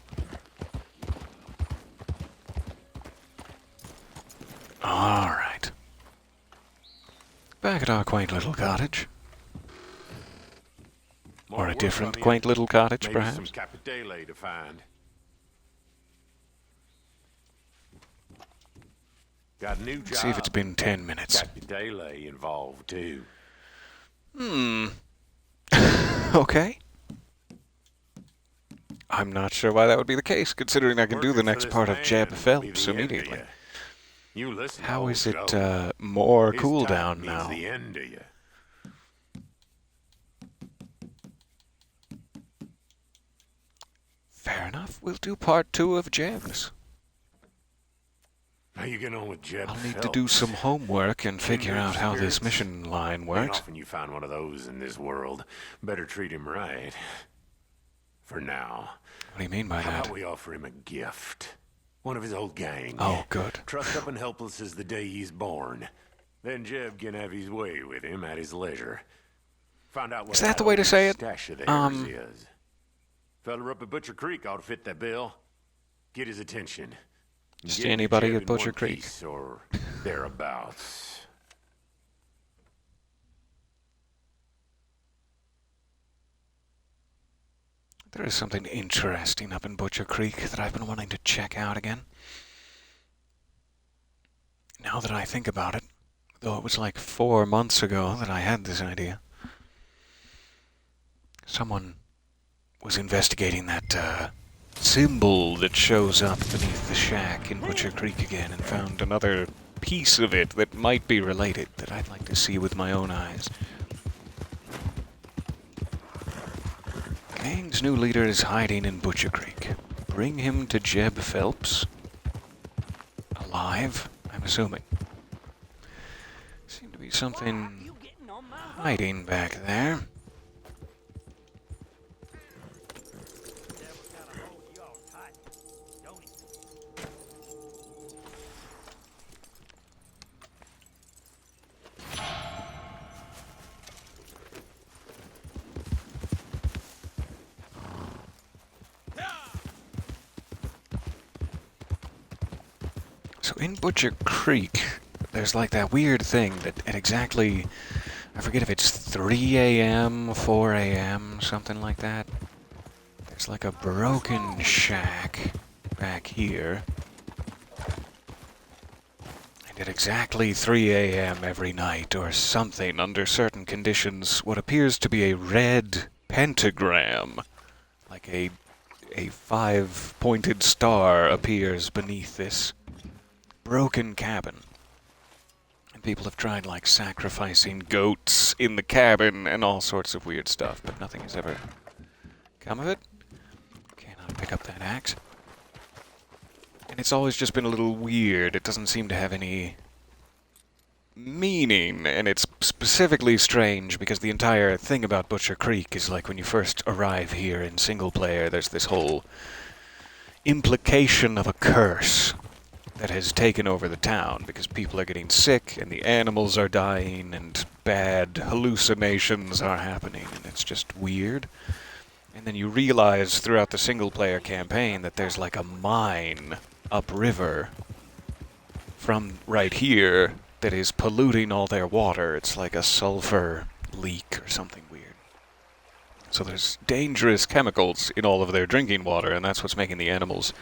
Alright. Back at our quaint little cottage. Or a different quaint little cottage, perhaps. Maybe some Capitale to find. Got a new job. See if it's been 10 minutes. Capitale involved too. Okay. I'm not sure why that would be the case, considering I can do the next part of Jeb Phelps immediately. How is it more cooldown now? The end of you. Fair enough. We'll do part 2 of Jeb's. How you get on with Jeb? I'll need to do some homework and figure out how this mission line works. Often you find one of those in this world. Better treat him right. For now. What do you mean by How that? about we offer him a gift? One of his old gang. Oh, good. Trussed up and helpless as the day he's born. Then Jeb can have his way with him at his leisure. Find out what Is that the way to say it? Stash of theirs is. Fella up at Butcher Creek ought to fit that bill. Get his attention. Just Get anybody Jeb at in Butcher one Creek. piece or thereabouts. There is something interesting up in Butcher Creek that I've been wanting to check out again. Now that I think about it, though it was like 4 months ago that I had this idea. Someone was investigating that symbol that shows up beneath the shack in Butcher Creek again and found another piece of it that might be related that I'd like to see with my own eyes. Gang's new leader is hiding in Butcher Creek. Bring him to Jeb Phelps. Alive, I'm assuming. Seemed to be something hiding back there. So in Butcher Creek, there's like that weird thing that at exactly, I forget if it's 3 a.m., 4 a.m., something like that. There's like a broken shack back here. And at exactly 3 a.m. every night or something, under certain conditions, what appears to be a red pentagram, like a 5-pointed star, appears beneath this broken cabin. And people have tried, like, sacrificing goats in the cabin and all sorts of weird stuff, but nothing has ever come of it. Cannot pick up that axe. And it's always just been a little weird. It doesn't seem to have any meaning, and it's specifically strange because the entire thing about Butcher Creek is like when you first arrive here in single player, there's this whole implication of a curse that has taken over the town because people are getting sick and the animals are dying and bad hallucinations are happening, and it's just weird. And then you realize throughout the single-player campaign that there's like a mine upriver from right here that is polluting all their water. It's like a sulfur leak or something weird. So there's dangerous chemicals in all of their drinking water, and that's what's making the animals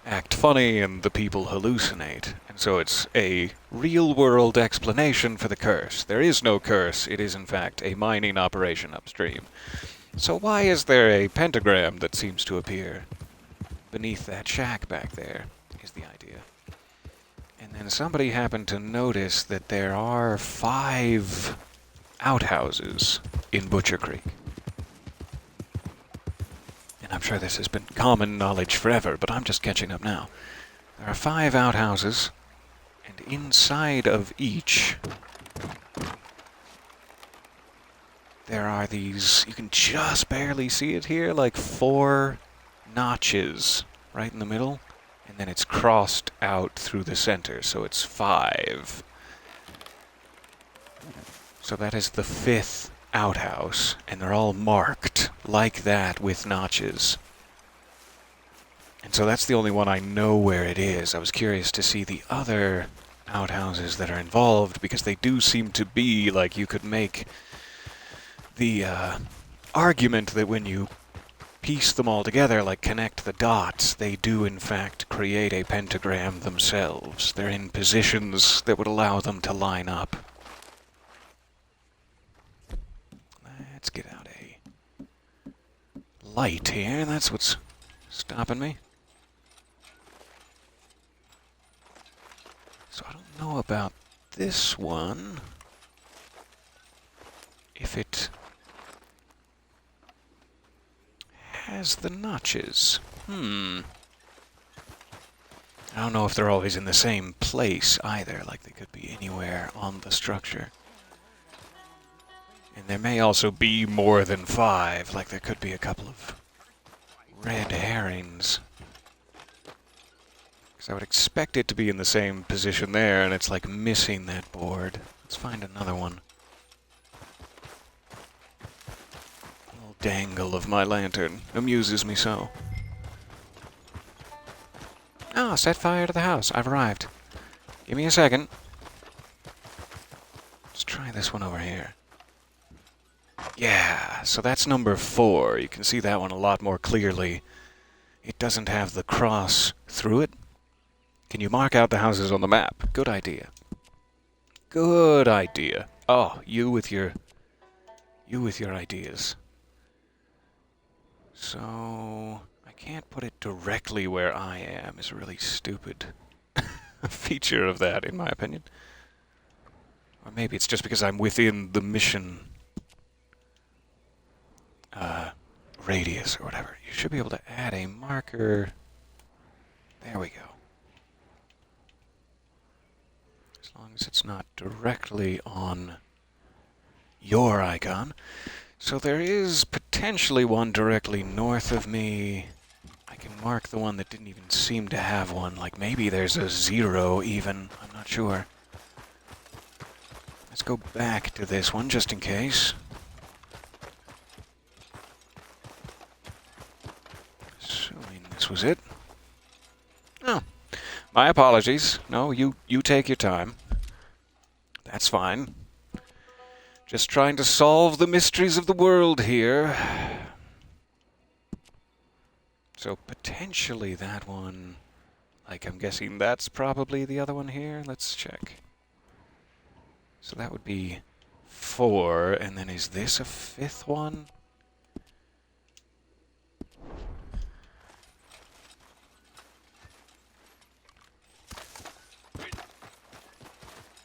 act funny and the people hallucinate. And so it's a real-world explanation for the curse. There is no curse. It is, in fact, a mining operation upstream. So why is there a pentagram that seems to appear beneath that shack back there, is the idea. And then somebody happened to notice that there are 5 outhouses in Butcher Creek. I'm sure this has been common knowledge forever, but I'm just catching up now. There are 5 outhouses, and inside of each, there are these, you can just barely see it here, like 4 notches right in the middle, and then it's crossed out through the center, so it's 5. So that is the 5th outhouse, and they're all marked like that with notches. And so that's the only one I know where it is. I was curious to see the other outhouses that are involved, because they do seem to be like you could make the argument that when you piece them all together, like connect the dots, they do in fact create a pentagram themselves. They're in positions that would allow them to line up. Let's get out a light here. That's what's stopping me. So I don't know about this one. If it has the notches. I don't know if they're always in the same place either. Like they could be anywhere on the structure. And there may also be more than 5, like there could be a couple of red herrings. Because I would expect it to be in the same position there, and it's like missing that board. Let's find another one. A little dangle of my lantern amuses me so. Ah, set fire to the house. I've arrived. Give me a second. Let's try this one over here. Yeah, so that's number 4. You can see that one a lot more clearly. It doesn't have the cross through it. Can you mark out the houses on the map? Good idea. Good idea. Oh, you with your ideas. So I can't put it directly where I am. Is a really stupid feature of that, in my opinion. Or maybe it's just because I'm within the mission radius or whatever. You should be able to add a marker. There we go. As long as it's not directly on your icon. So there is potentially one directly north of me. I can mark the one that didn't even seem to have one. Like maybe there's a 0 even. I'm not sure. Let's go back to this one just in case. Assuming this was it. Oh, my apologies. No, you take your time. That's fine. Just trying to solve the mysteries of the world here. So potentially that one, like I'm guessing that's probably the other one here. Let's check. So that would be 4, and then is this a 5th one?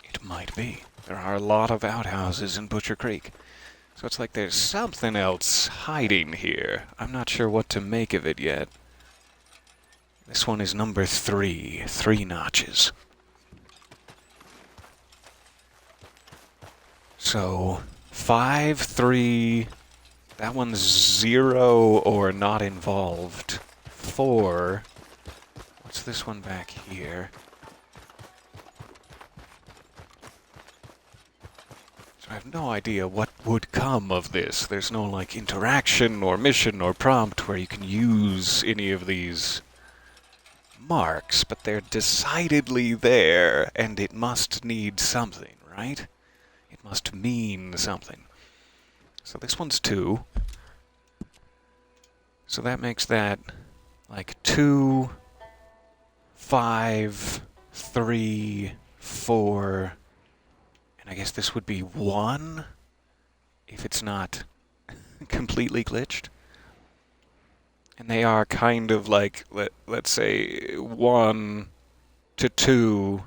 It might be. There are a lot of outhouses in Butcher Creek. So it's like there's something else hiding here. I'm not sure what to make of it yet. This one is number 3. 3 notches. So 5, 3. That one's 0 or not involved. 4. What's this one back here? I have no idea what would come of this. There's no, like, interaction or mission or prompt where you can use any of these marks, but they're decidedly there, and it must need something, right? It must mean something. So this one's 2. So that makes that, like, 2, 5, 3, 4... And I guess this would be 1, if it's not completely glitched. And they are kind of like, let's say, 1 to 2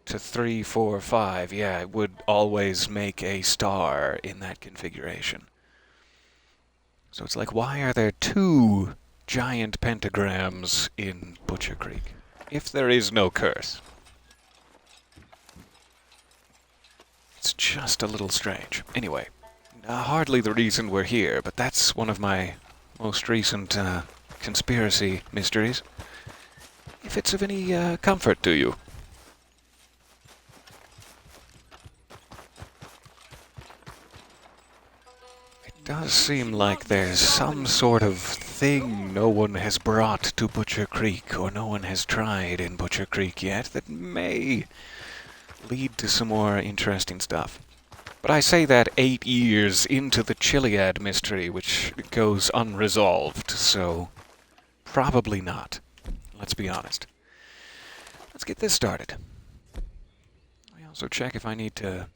to 3, 4, 5. Yeah, it would always make a star in that configuration. So it's like, why are there 2 giant pentagrams in Butcher Creek? If there is no curse. It's just a little strange. Anyway, hardly the reason we're here, but that's one of my most recent conspiracy mysteries. If it's of any comfort to you. It does seem like there's some sort of thing no one has brought to Butcher Creek, or no one has tried in Butcher Creek yet, that may lead to some more interesting stuff. But I say that 8 years into the Chiliad mystery, which goes unresolved, so probably not. Let's be honest. Let's get this started. I also check if I need to...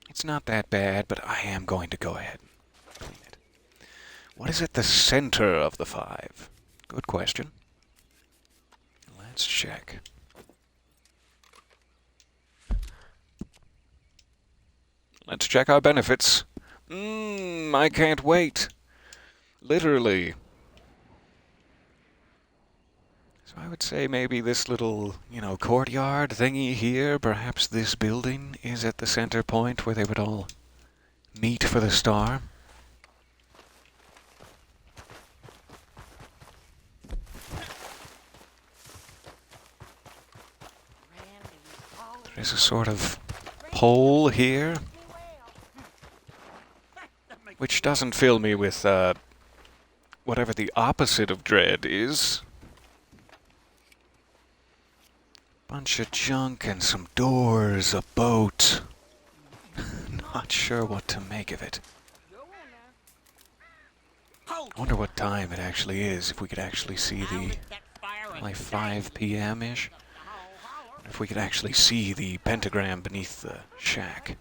It's not that bad, but I am going to go ahead and clean it. What is at the center of the 5? Good question. Let's check. Let's check our benefits. I can't wait. Literally. So I would say maybe this little, courtyard thingy here, perhaps this building is at the center point where they would all meet for the star. There's a sort of pole here, which doesn't fill me with, whatever the opposite of dread is. Bunch of junk and some doors, a boat. Not sure what to make of it. I wonder what time it actually is, if we could actually see the, like 5 p.m.-ish. If we could actually see the pentagram beneath the shack.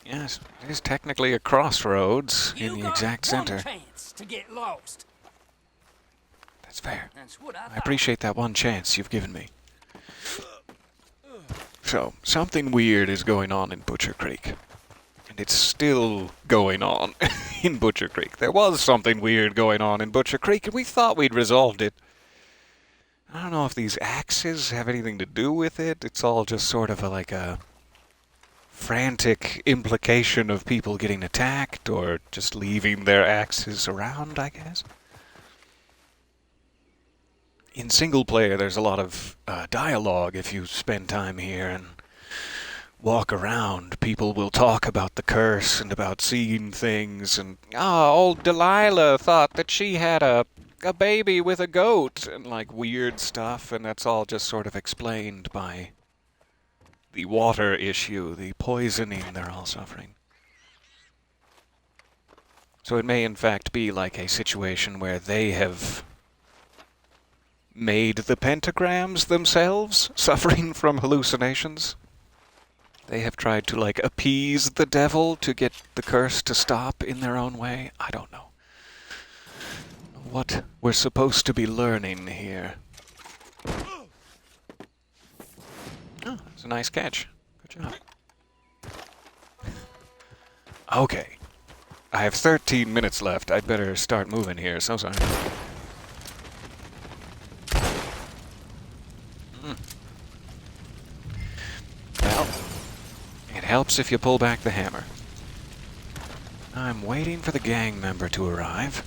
Yes, it is technically a crossroads in the exact center. Chance to get lost. That's fair. That's what I I thought. appreciate that one chance you've given me. So, something weird is going on in Butcher Creek. And it's still going on in Butcher Creek. There was something weird going on in Butcher Creek, and we thought we'd resolved it. I don't know if these axes have anything to do with it. It's all just sort of like a frantic implication of people getting attacked or just leaving their axes around, I guess. In single player, there's a lot of dialogue if you spend time here and walk around. People will talk about the curse and about seeing things, and old Delilah thought that she had a baby with a goat, and like weird stuff, and that's all just sort of explained by the water issue, the poisoning they're all suffering. So it may in fact be like a situation where they have made the pentagrams themselves, suffering from hallucinations. They have tried to, like, appease the devil to get the curse to stop in their own way. I don't know what we're supposed to be learning here. Oh, it's a nice catch. Good job. Okay. I have 13 minutes left. I'd better start moving here. So sorry. Well, it helps if you pull back the hammer. I'm waiting for the gang member to arrive.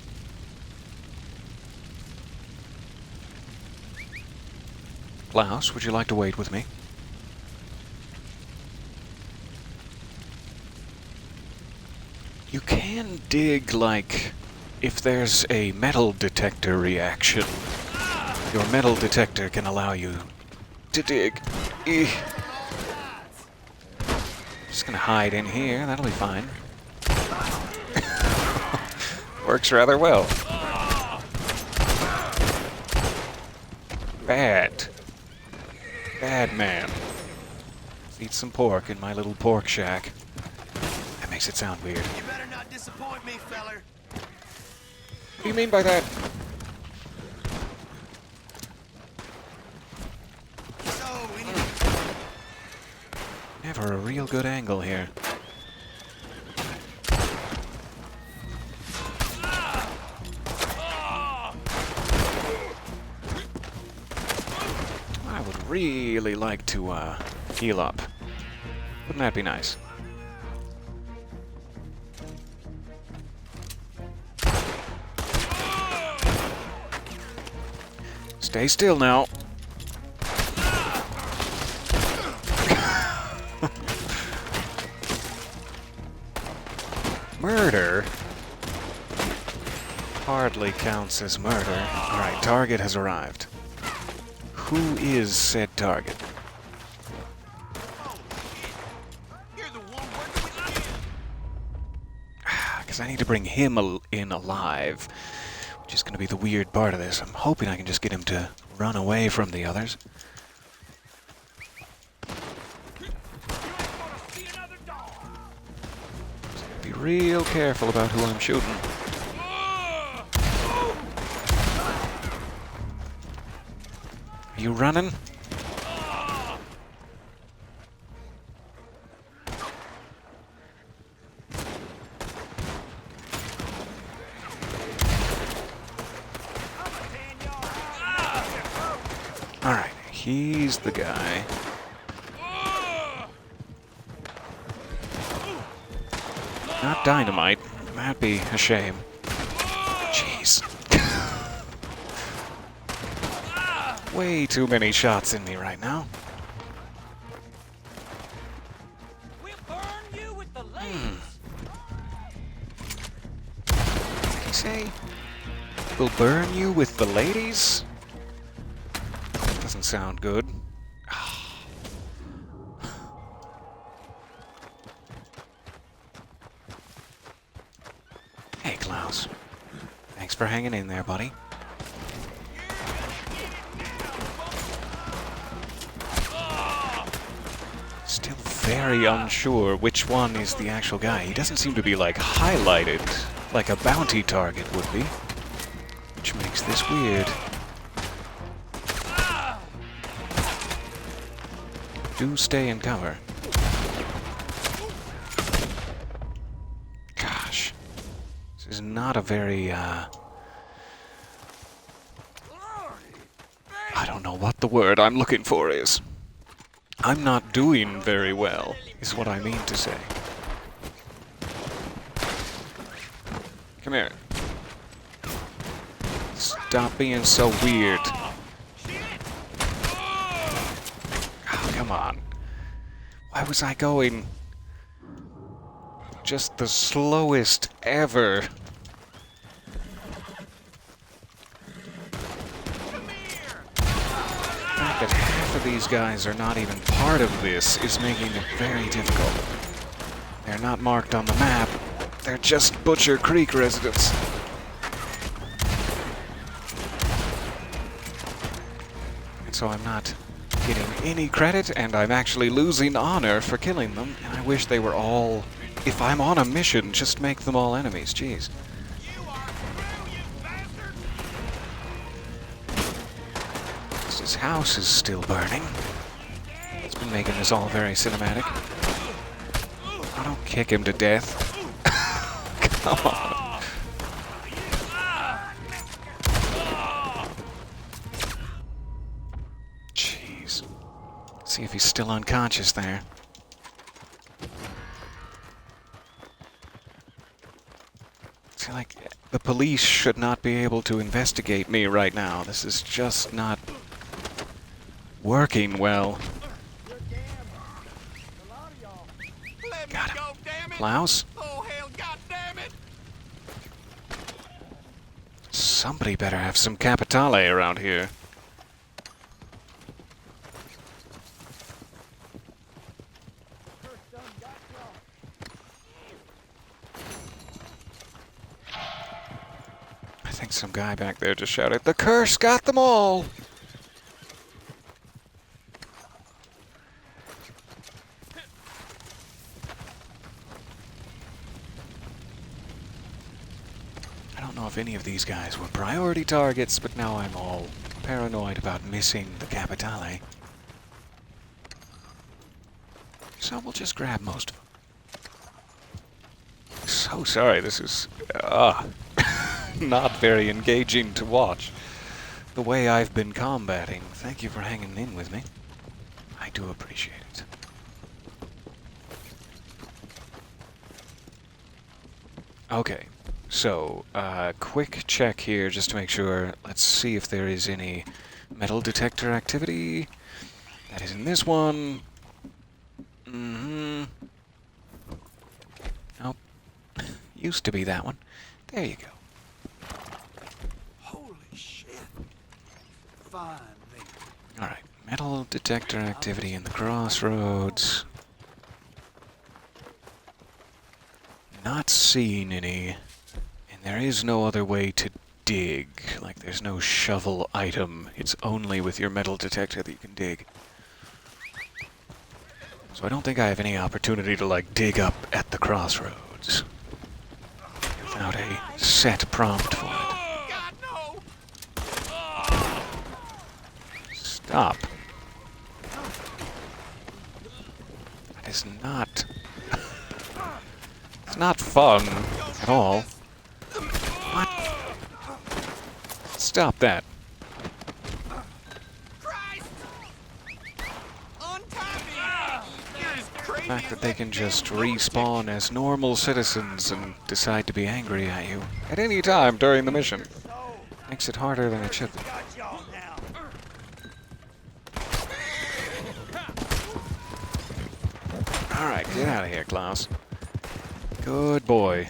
Klaus, would you like to wait with me? You can dig, like, if there's a metal detector reaction. Your metal detector can allow you to dig. Just gonna hide in here, that'll be fine. Works rather well. Bad. Bad man. Let's eat some pork in my little pork shack. That makes it sound weird. You better not disappoint me, feller. What do you mean by that? Never a real good angle here. I would really like to heal up. Wouldn't that be nice? Stay still now. Murder? Hardly counts as murder. Alright, target has arrived. Who is said target? Because I need to bring him in alive, which is going to be the weird part of this. I'm hoping I can just get him to run away from the others. Be real careful about who I'm shooting. Are you running? Alright, he's the guy. Not dynamite. That'd be a shame. Jeez. Way too many shots in me right now. We'll burn you with the ladies. What did he say? We'll burn you with the ladies? Doesn't sound good. Klaus. Thanks for hanging in there, buddy. Still very unsure which one is the actual guy. He doesn't seem to be, like, highlighted like a bounty target would be, which makes this weird. Do stay in cover. Gosh. This is not a very, I don't know what the word I'm looking for is. I'm not doing very well, is what I mean to say. Come here. Stop being so weird. Oh, come on. Why was I going just the slowest ever? The fact that half of these guys are not even part of this is making it very difficult. They're not marked on the map. They're just Butcher Creek residents. And so I'm not getting any credit, and I'm actually losing honor for killing them. And I wish they were all... If I'm on a mission, just make them all enemies. Jeez. His house is still burning. It's been making this all very cinematic. I don't kick him to death. Come on. Jeez. See if he's still unconscious there. See, like, the police should not be able to investigate me right now. This is just not working well. Got him. Klaus? Somebody better have some Capitale around here. I think some guy back there just shouted, "The curse got them all!" I don't know if any of these guys were priority targets, but now I'm all paranoid about missing the Capitale. So we'll just grab most of them. So sorry, this is not very engaging to watch. The way I've been combating. Thank you for hanging in with me. I do appreciate it. Okay. So, quick check here just to make sure. Let's see if there is any metal detector activity. That is in this one. Mm-hmm. Nope. Used to be that one. There you go. Holy shit. Fine thing. Alright. Metal detector activity in the crossroads. Not seeing any. There is no other way to dig. Like, there's no shovel item. It's only with your metal detector that you can dig. So I don't think I have any opportunity to, like, dig up at the crossroads. Without a set prompt for it. Stop. That is not... It's not fun at all. What? Stop that. The fact that they can just respawn as normal citizens and decide to be angry at you at any time during the mission makes it harder than it should be. Alright, get out of here, Klaus. Good boy.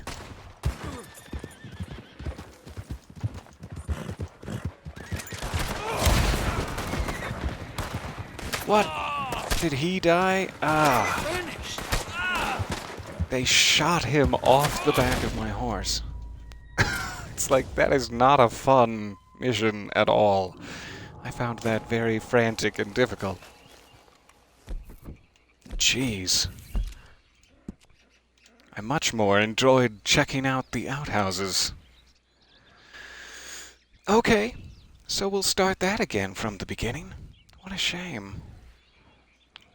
What? Did he die? Ah. They shot him off the back of my horse. It's like, that is not a fun mission at all. I found that very frantic and difficult. Jeez. I much more enjoyed checking out the outhouses. Okay, so we'll start that again from the beginning. What a shame.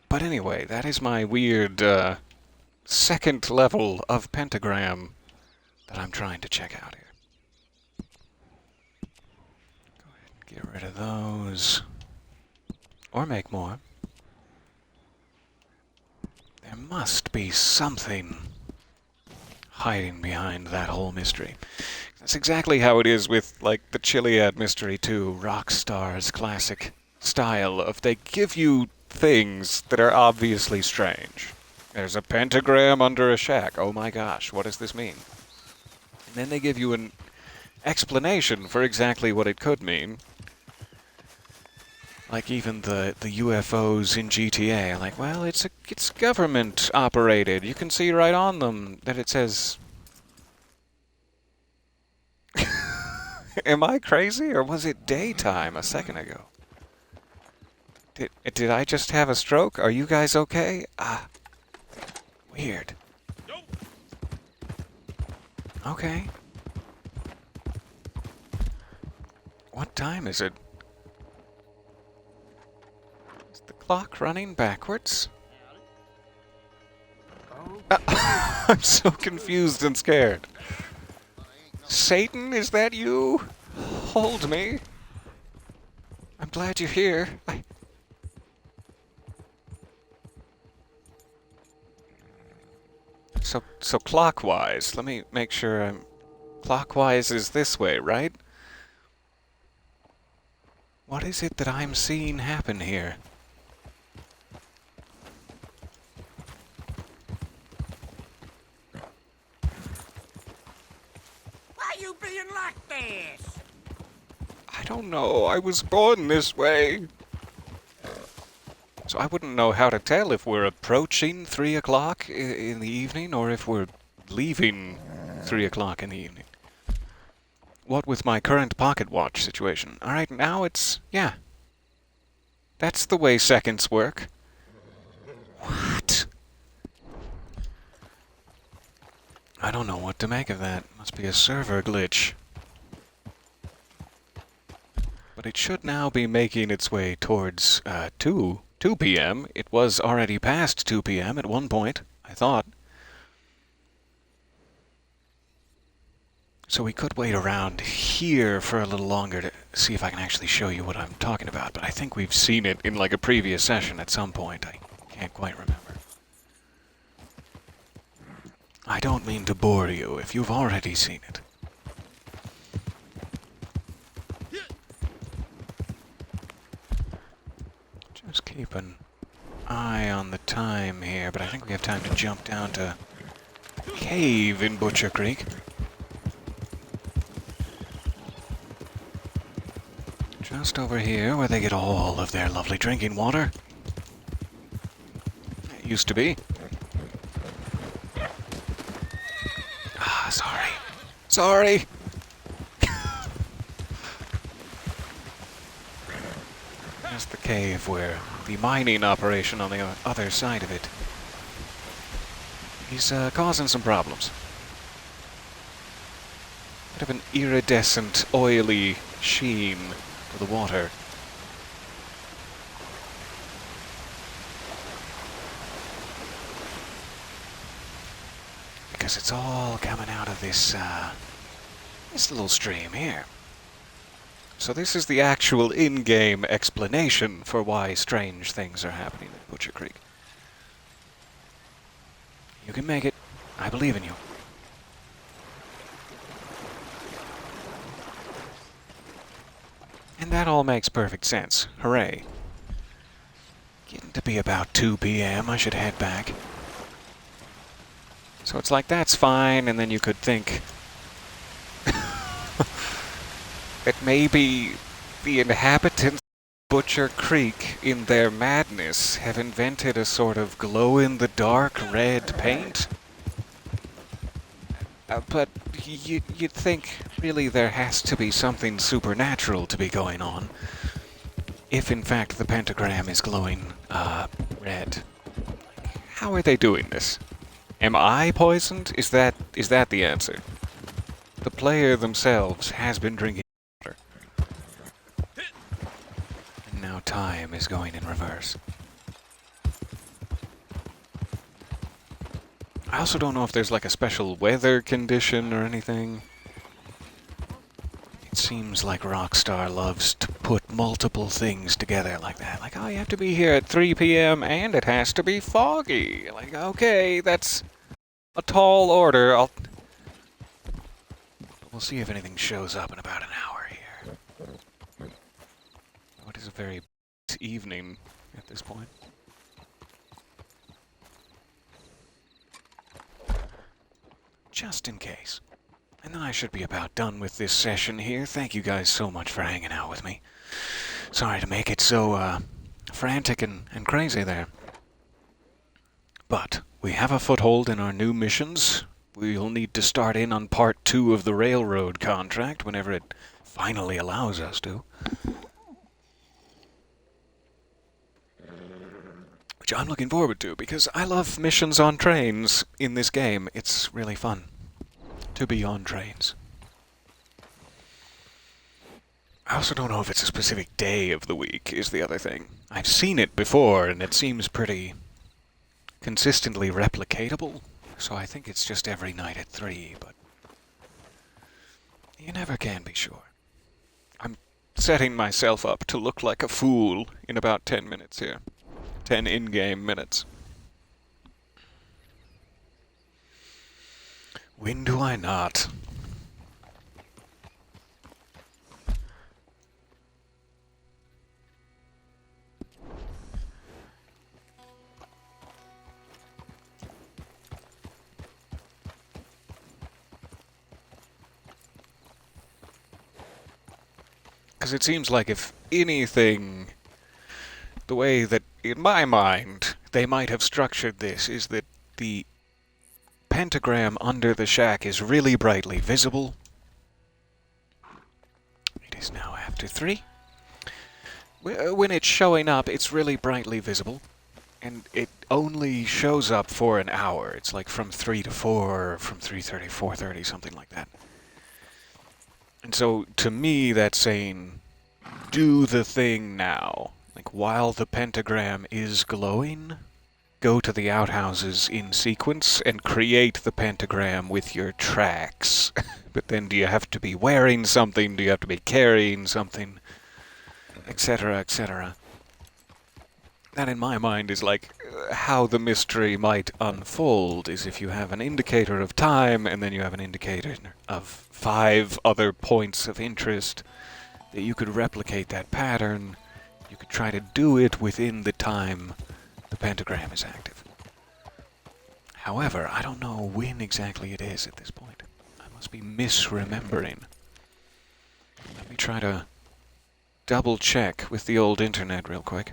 But anyway, that is my weird, second level of pentagram that I'm trying to check out here. Go ahead and get rid of those. Or make more. There must be something hiding behind that whole mystery. That's exactly how it is with, like, the Chiliad Mystery 2, Rockstar's classic style of they give you things that are obviously strange. There's a pentagram under a shack. Oh my gosh, what does this mean? And then they give you an explanation for exactly what it could mean. Like even the UFOs in GTA, like, well, it's government operated. You can see right on them that it says. Am I crazy, or was it daytime a second ago? Did I just have a stroke? Are you guys okay? Weird. Okay. What time is it? Is the clock running backwards? I'm so confused and scared. Satan, is that you? Hold me. I'm glad you're here. So clockwise. Let me make sure I'm... Clockwise is this way, right? What is it that I'm seeing happen here? Why you being like this? I don't know. I was born this way. So I wouldn't know how to tell if we're approaching 3 o'clock in the evening or if we're leaving 3 o'clock in the evening. What with my current pocket watch situation? Alright, now it's... yeah. That's the way seconds work. What? I don't know what to make of that. Must be a server glitch. But it should now be making its way towards 2 p.m. It was already past 2 p.m. at one point, I thought. So we could wait around here for a little longer to see if I can actually show you what I'm talking about, but I think we've seen it in like a previous session at some point. I can't quite remember. I don't mean to bore you if you've already seen it. Just keep an eye on the time here, but I think we have time to jump down to the cave in Butcher Creek. Just over here, where they get all of their lovely drinking water. It used to be. Sorry. Sorry! That's the cave where the mining operation on the other side of it is causing some problems. Bit of an iridescent, oily sheen to the water. Because it's all coming out of this, this little stream here. So this is the actual in-game explanation for why strange things are happening at Butcher Creek. You can make it. I believe in you. And that all makes perfect sense. Hooray. Getting to be about 2 p.m. I should head back. So it's like, that's fine, and then you could think that maybe the inhabitants of Butcher Creek, in their madness, have invented a sort of glow-in-the-dark red paint But you'd think, really, there has to be something supernatural to be going on. If, in fact, the pentagram is glowing, red. How are they doing this? Am I poisoned? Is that the answer? The player themselves has been drinking water. And now time is going in reverse. I also don't know if there's like a special weather condition or anything. It seems like Rockstar loves to put multiple things together like that. Like, oh, you have to be here at 3 p.m. and it has to be foggy. Like, okay, that's a tall order. We'll see if anything shows up in about an hour here. Oh, it is a very evening at this point. Just in case. And then I should be about done with this session here. Thank you guys so much for hanging out with me. Sorry to make it so, frantic and crazy there. But we have a foothold in our new missions. We'll need to start in on part 2 of the railroad contract whenever it finally allows us to. Which I'm looking forward to, because I love missions on trains in this game. It's really fun to be on trains. I also don't know if it's a specific day of the week, is the other thing. I've seen it before, and it seems pretty consistently replicatable, so I think it's just every night at 3, but you never can be sure. I'm setting myself up to look like a fool in about 10 minutes here. 10 in-game minutes. When do I not? Because it seems like if anything, the way that, in my mind, they might have structured this is that the pentagram under the shack is really brightly visible. It is now after 3. When it's showing up, it's really brightly visible. And it only shows up for an hour. It's like from 3 to 4, or from 3:30, 4:30, something like that. And so, to me, that's saying, do the thing now. Like, while the pentagram is glowing, go to the outhouses in sequence and create the pentagram with your tracks. But then do you have to be wearing something? Do you have to be carrying something? Etc., etc. That, in my mind, is like how the mystery might unfold, is if you have an indicator of time, and then you have an indicator of 5 other points of interest, that you could replicate that pattern. You could try to do it within the time the pentagram is active. However, I don't know when exactly it is at this point. I must be misremembering. Let me try to double check with the old internet real quick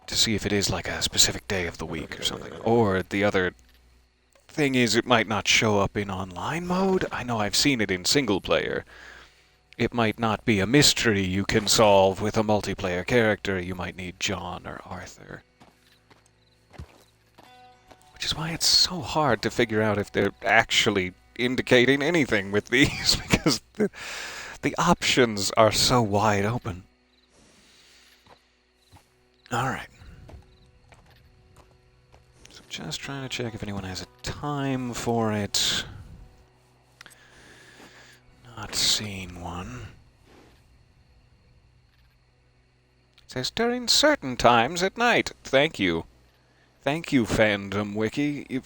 to see if it is like a specific day of the week or something. Or the other thing is, it might not show up in online mode. I know I've seen it in single player. It might not be a mystery you can solve with a multiplayer character. You might need John or Arthur. Which is why it's so hard to figure out if they're actually indicating anything with these, because the options are so wide open. Alright. So just trying to check if anyone has a time for it. Not seeing one. It says during certain times at night. Thank you. Thank you, Fandom Wiki.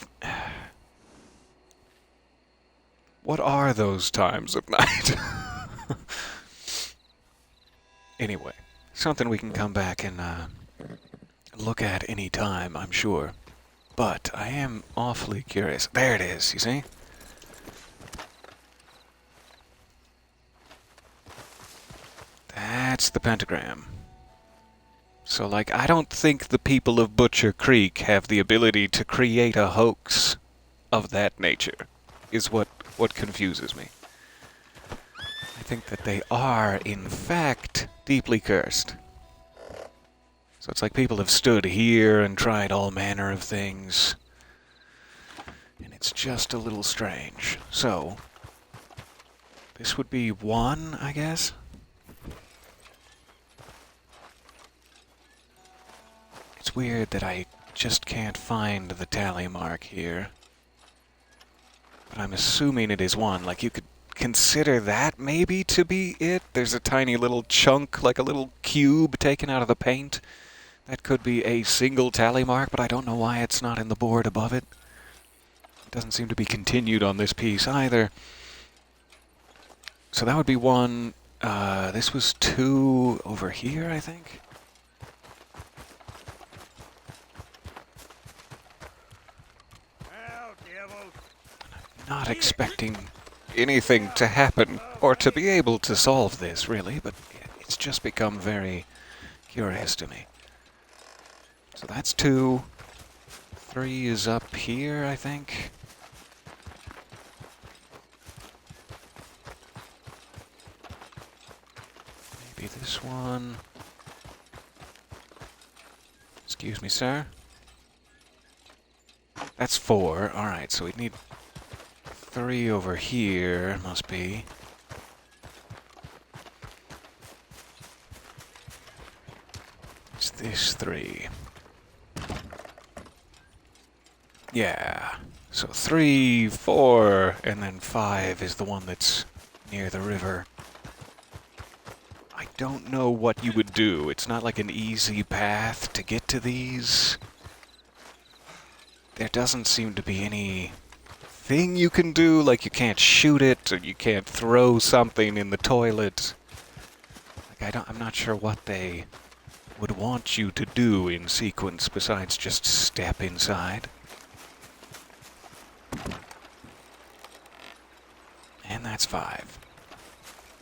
What are those times of night? Anyway, something we can come back and look at any time, I'm sure. But I am awfully curious. There it is, you see? That's the pentagram. So, like, I don't think the people of Butcher Creek have the ability to create a hoax of that nature is what confuses me. I think that they are, in fact, deeply cursed. So it's like people have stood here and tried all manner of things. And it's just a little strange. So, this would be 1, I guess? It's weird that I just can't find the tally mark here. But I'm assuming it is 1. Like, you could consider that maybe to be it. There's a tiny little chunk, like a little cube taken out of the paint. That could be a single tally mark, but I don't know why it's not in the board above it. It doesn't seem to be continued on this piece either. So that would be 1. This was 2 over here, I think. Not expecting anything to happen or to be able to solve this, really, but it's just become very curious to me. So that's 2. 3 is up here, I think. Maybe this one. Excuse me, sir. That's 4. Alright, so we'd need 3 over here, must be. It's this 3. Yeah. So 3, 4, and then 5 is the one that's near the river. I don't know what you would do. It's not like an easy path to get to these. There doesn't seem to be any thing you can do, like you can't shoot it, or you can't throw something in the toilet. Like, I'm not sure what they would want you to do in sequence besides just step inside. And that's 5.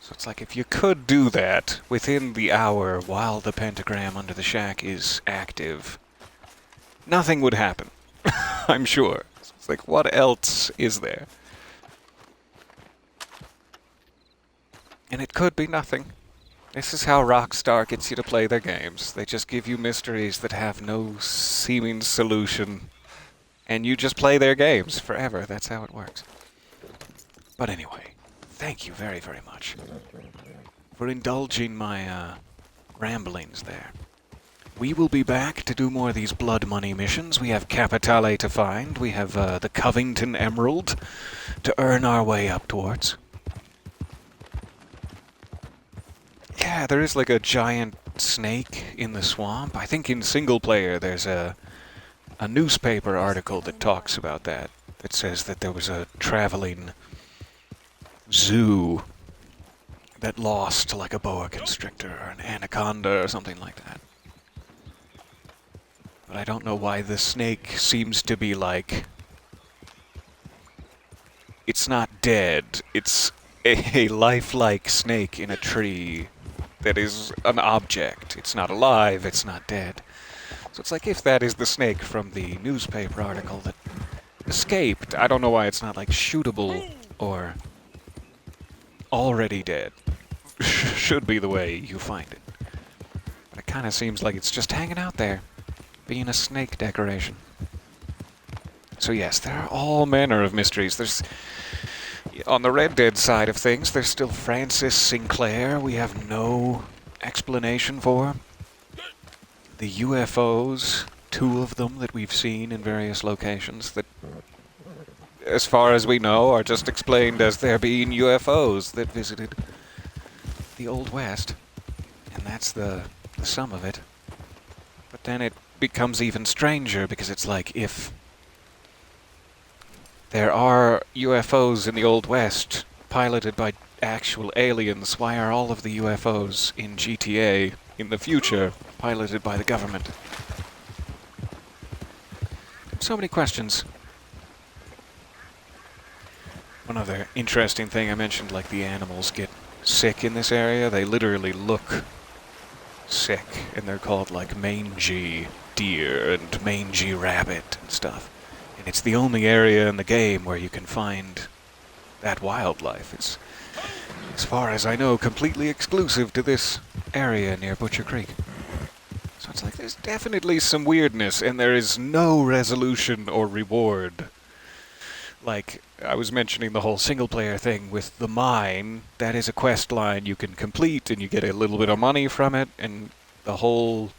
So it's like if you could do that within the hour while the pentagram under the shack is active, nothing would happen. I'm sure. It's like, what else is there? And it could be nothing. This is how Rockstar gets you to play their games. They just give you mysteries that have no seeming solution, and you just play their games forever. That's how it works. But anyway, thank you very, very much for indulging my ramblings there. We will be back to do more of these blood money missions. We have Capitale to find. We have the Covington Emerald to earn our way up towards. Yeah, there is like a giant snake in the swamp. I think in single player there's a newspaper article that talks about that. That says that there was a traveling zoo that lost like a boa constrictor or an anaconda or something like that. But I don't know why the snake seems to be like... It's not dead. It's a lifelike snake in a tree that is an object. It's not alive, it's not dead. So it's like if that is the snake from the newspaper article that escaped, I don't know why it's not like shootable or already dead. Should be the way you find it. But it kind of seems like it's just hanging out there, being a snake decoration. So yes, there are all manner of mysteries. There's, on the Red Dead side of things, there's still Francis Sinclair we have no explanation for. The UFOs, 2 of them that we've seen in various locations that, as far as we know, are just explained as there being UFOs that visited the Old West. And that's the sum of it. But then it becomes even stranger because it's like if there are UFOs in the Old West piloted by actual aliens, why are all of the UFOs in GTA in the future piloted by the government? So many questions. One other interesting thing I mentioned, like the animals get sick in this area. They literally look sick, and they're called like mangy deer and mangy rabbit and stuff. And it's the only area in the game where you can find that wildlife. It's, as far as I know, completely exclusive to this area near Butcher Creek. So it's like there's definitely some weirdness, and there is no resolution or reward. Like, I was mentioning the whole single-player thing with the mine. That is a quest line you can complete, and you get a little bit of money from it, and the whole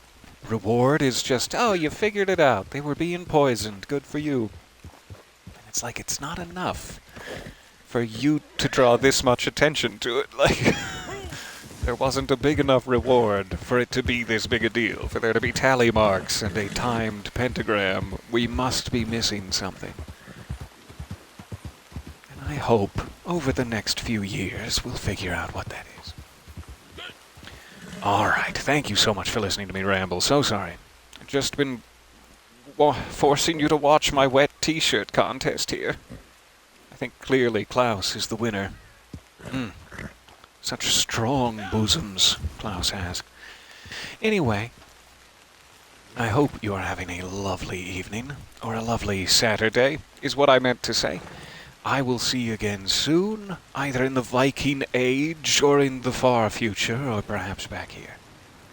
reward is just, oh, you figured it out. They were being poisoned. Good for you. And it's like, it's not enough for you to draw this much attention to it. Like, there wasn't a big enough reward for it to be this big a deal, for there to be tally marks and a timed pentagram. We must be missing something. And I hope over the next few years we'll figure out what that is. Alright, thank you so much for listening to me ramble. So sorry. I've just been forcing you to watch my wet t-shirt contest here. I think clearly Klaus is the winner. Such strong bosoms Klaus has. Anyway, I hope you are having a lovely evening, or a lovely Saturday, is what I meant to say. I will see you again soon, either in the Viking Age, or in the far future, or perhaps back here.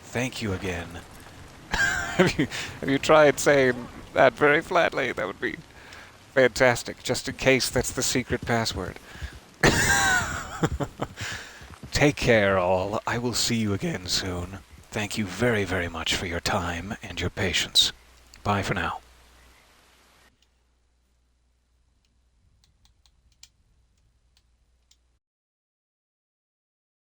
Thank you again. Have you tried saying that very flatly? That would be fantastic, just in case that's the secret password. Take care, all. I will see you again soon. Thank you very, very much for your time and your patience. Bye for now.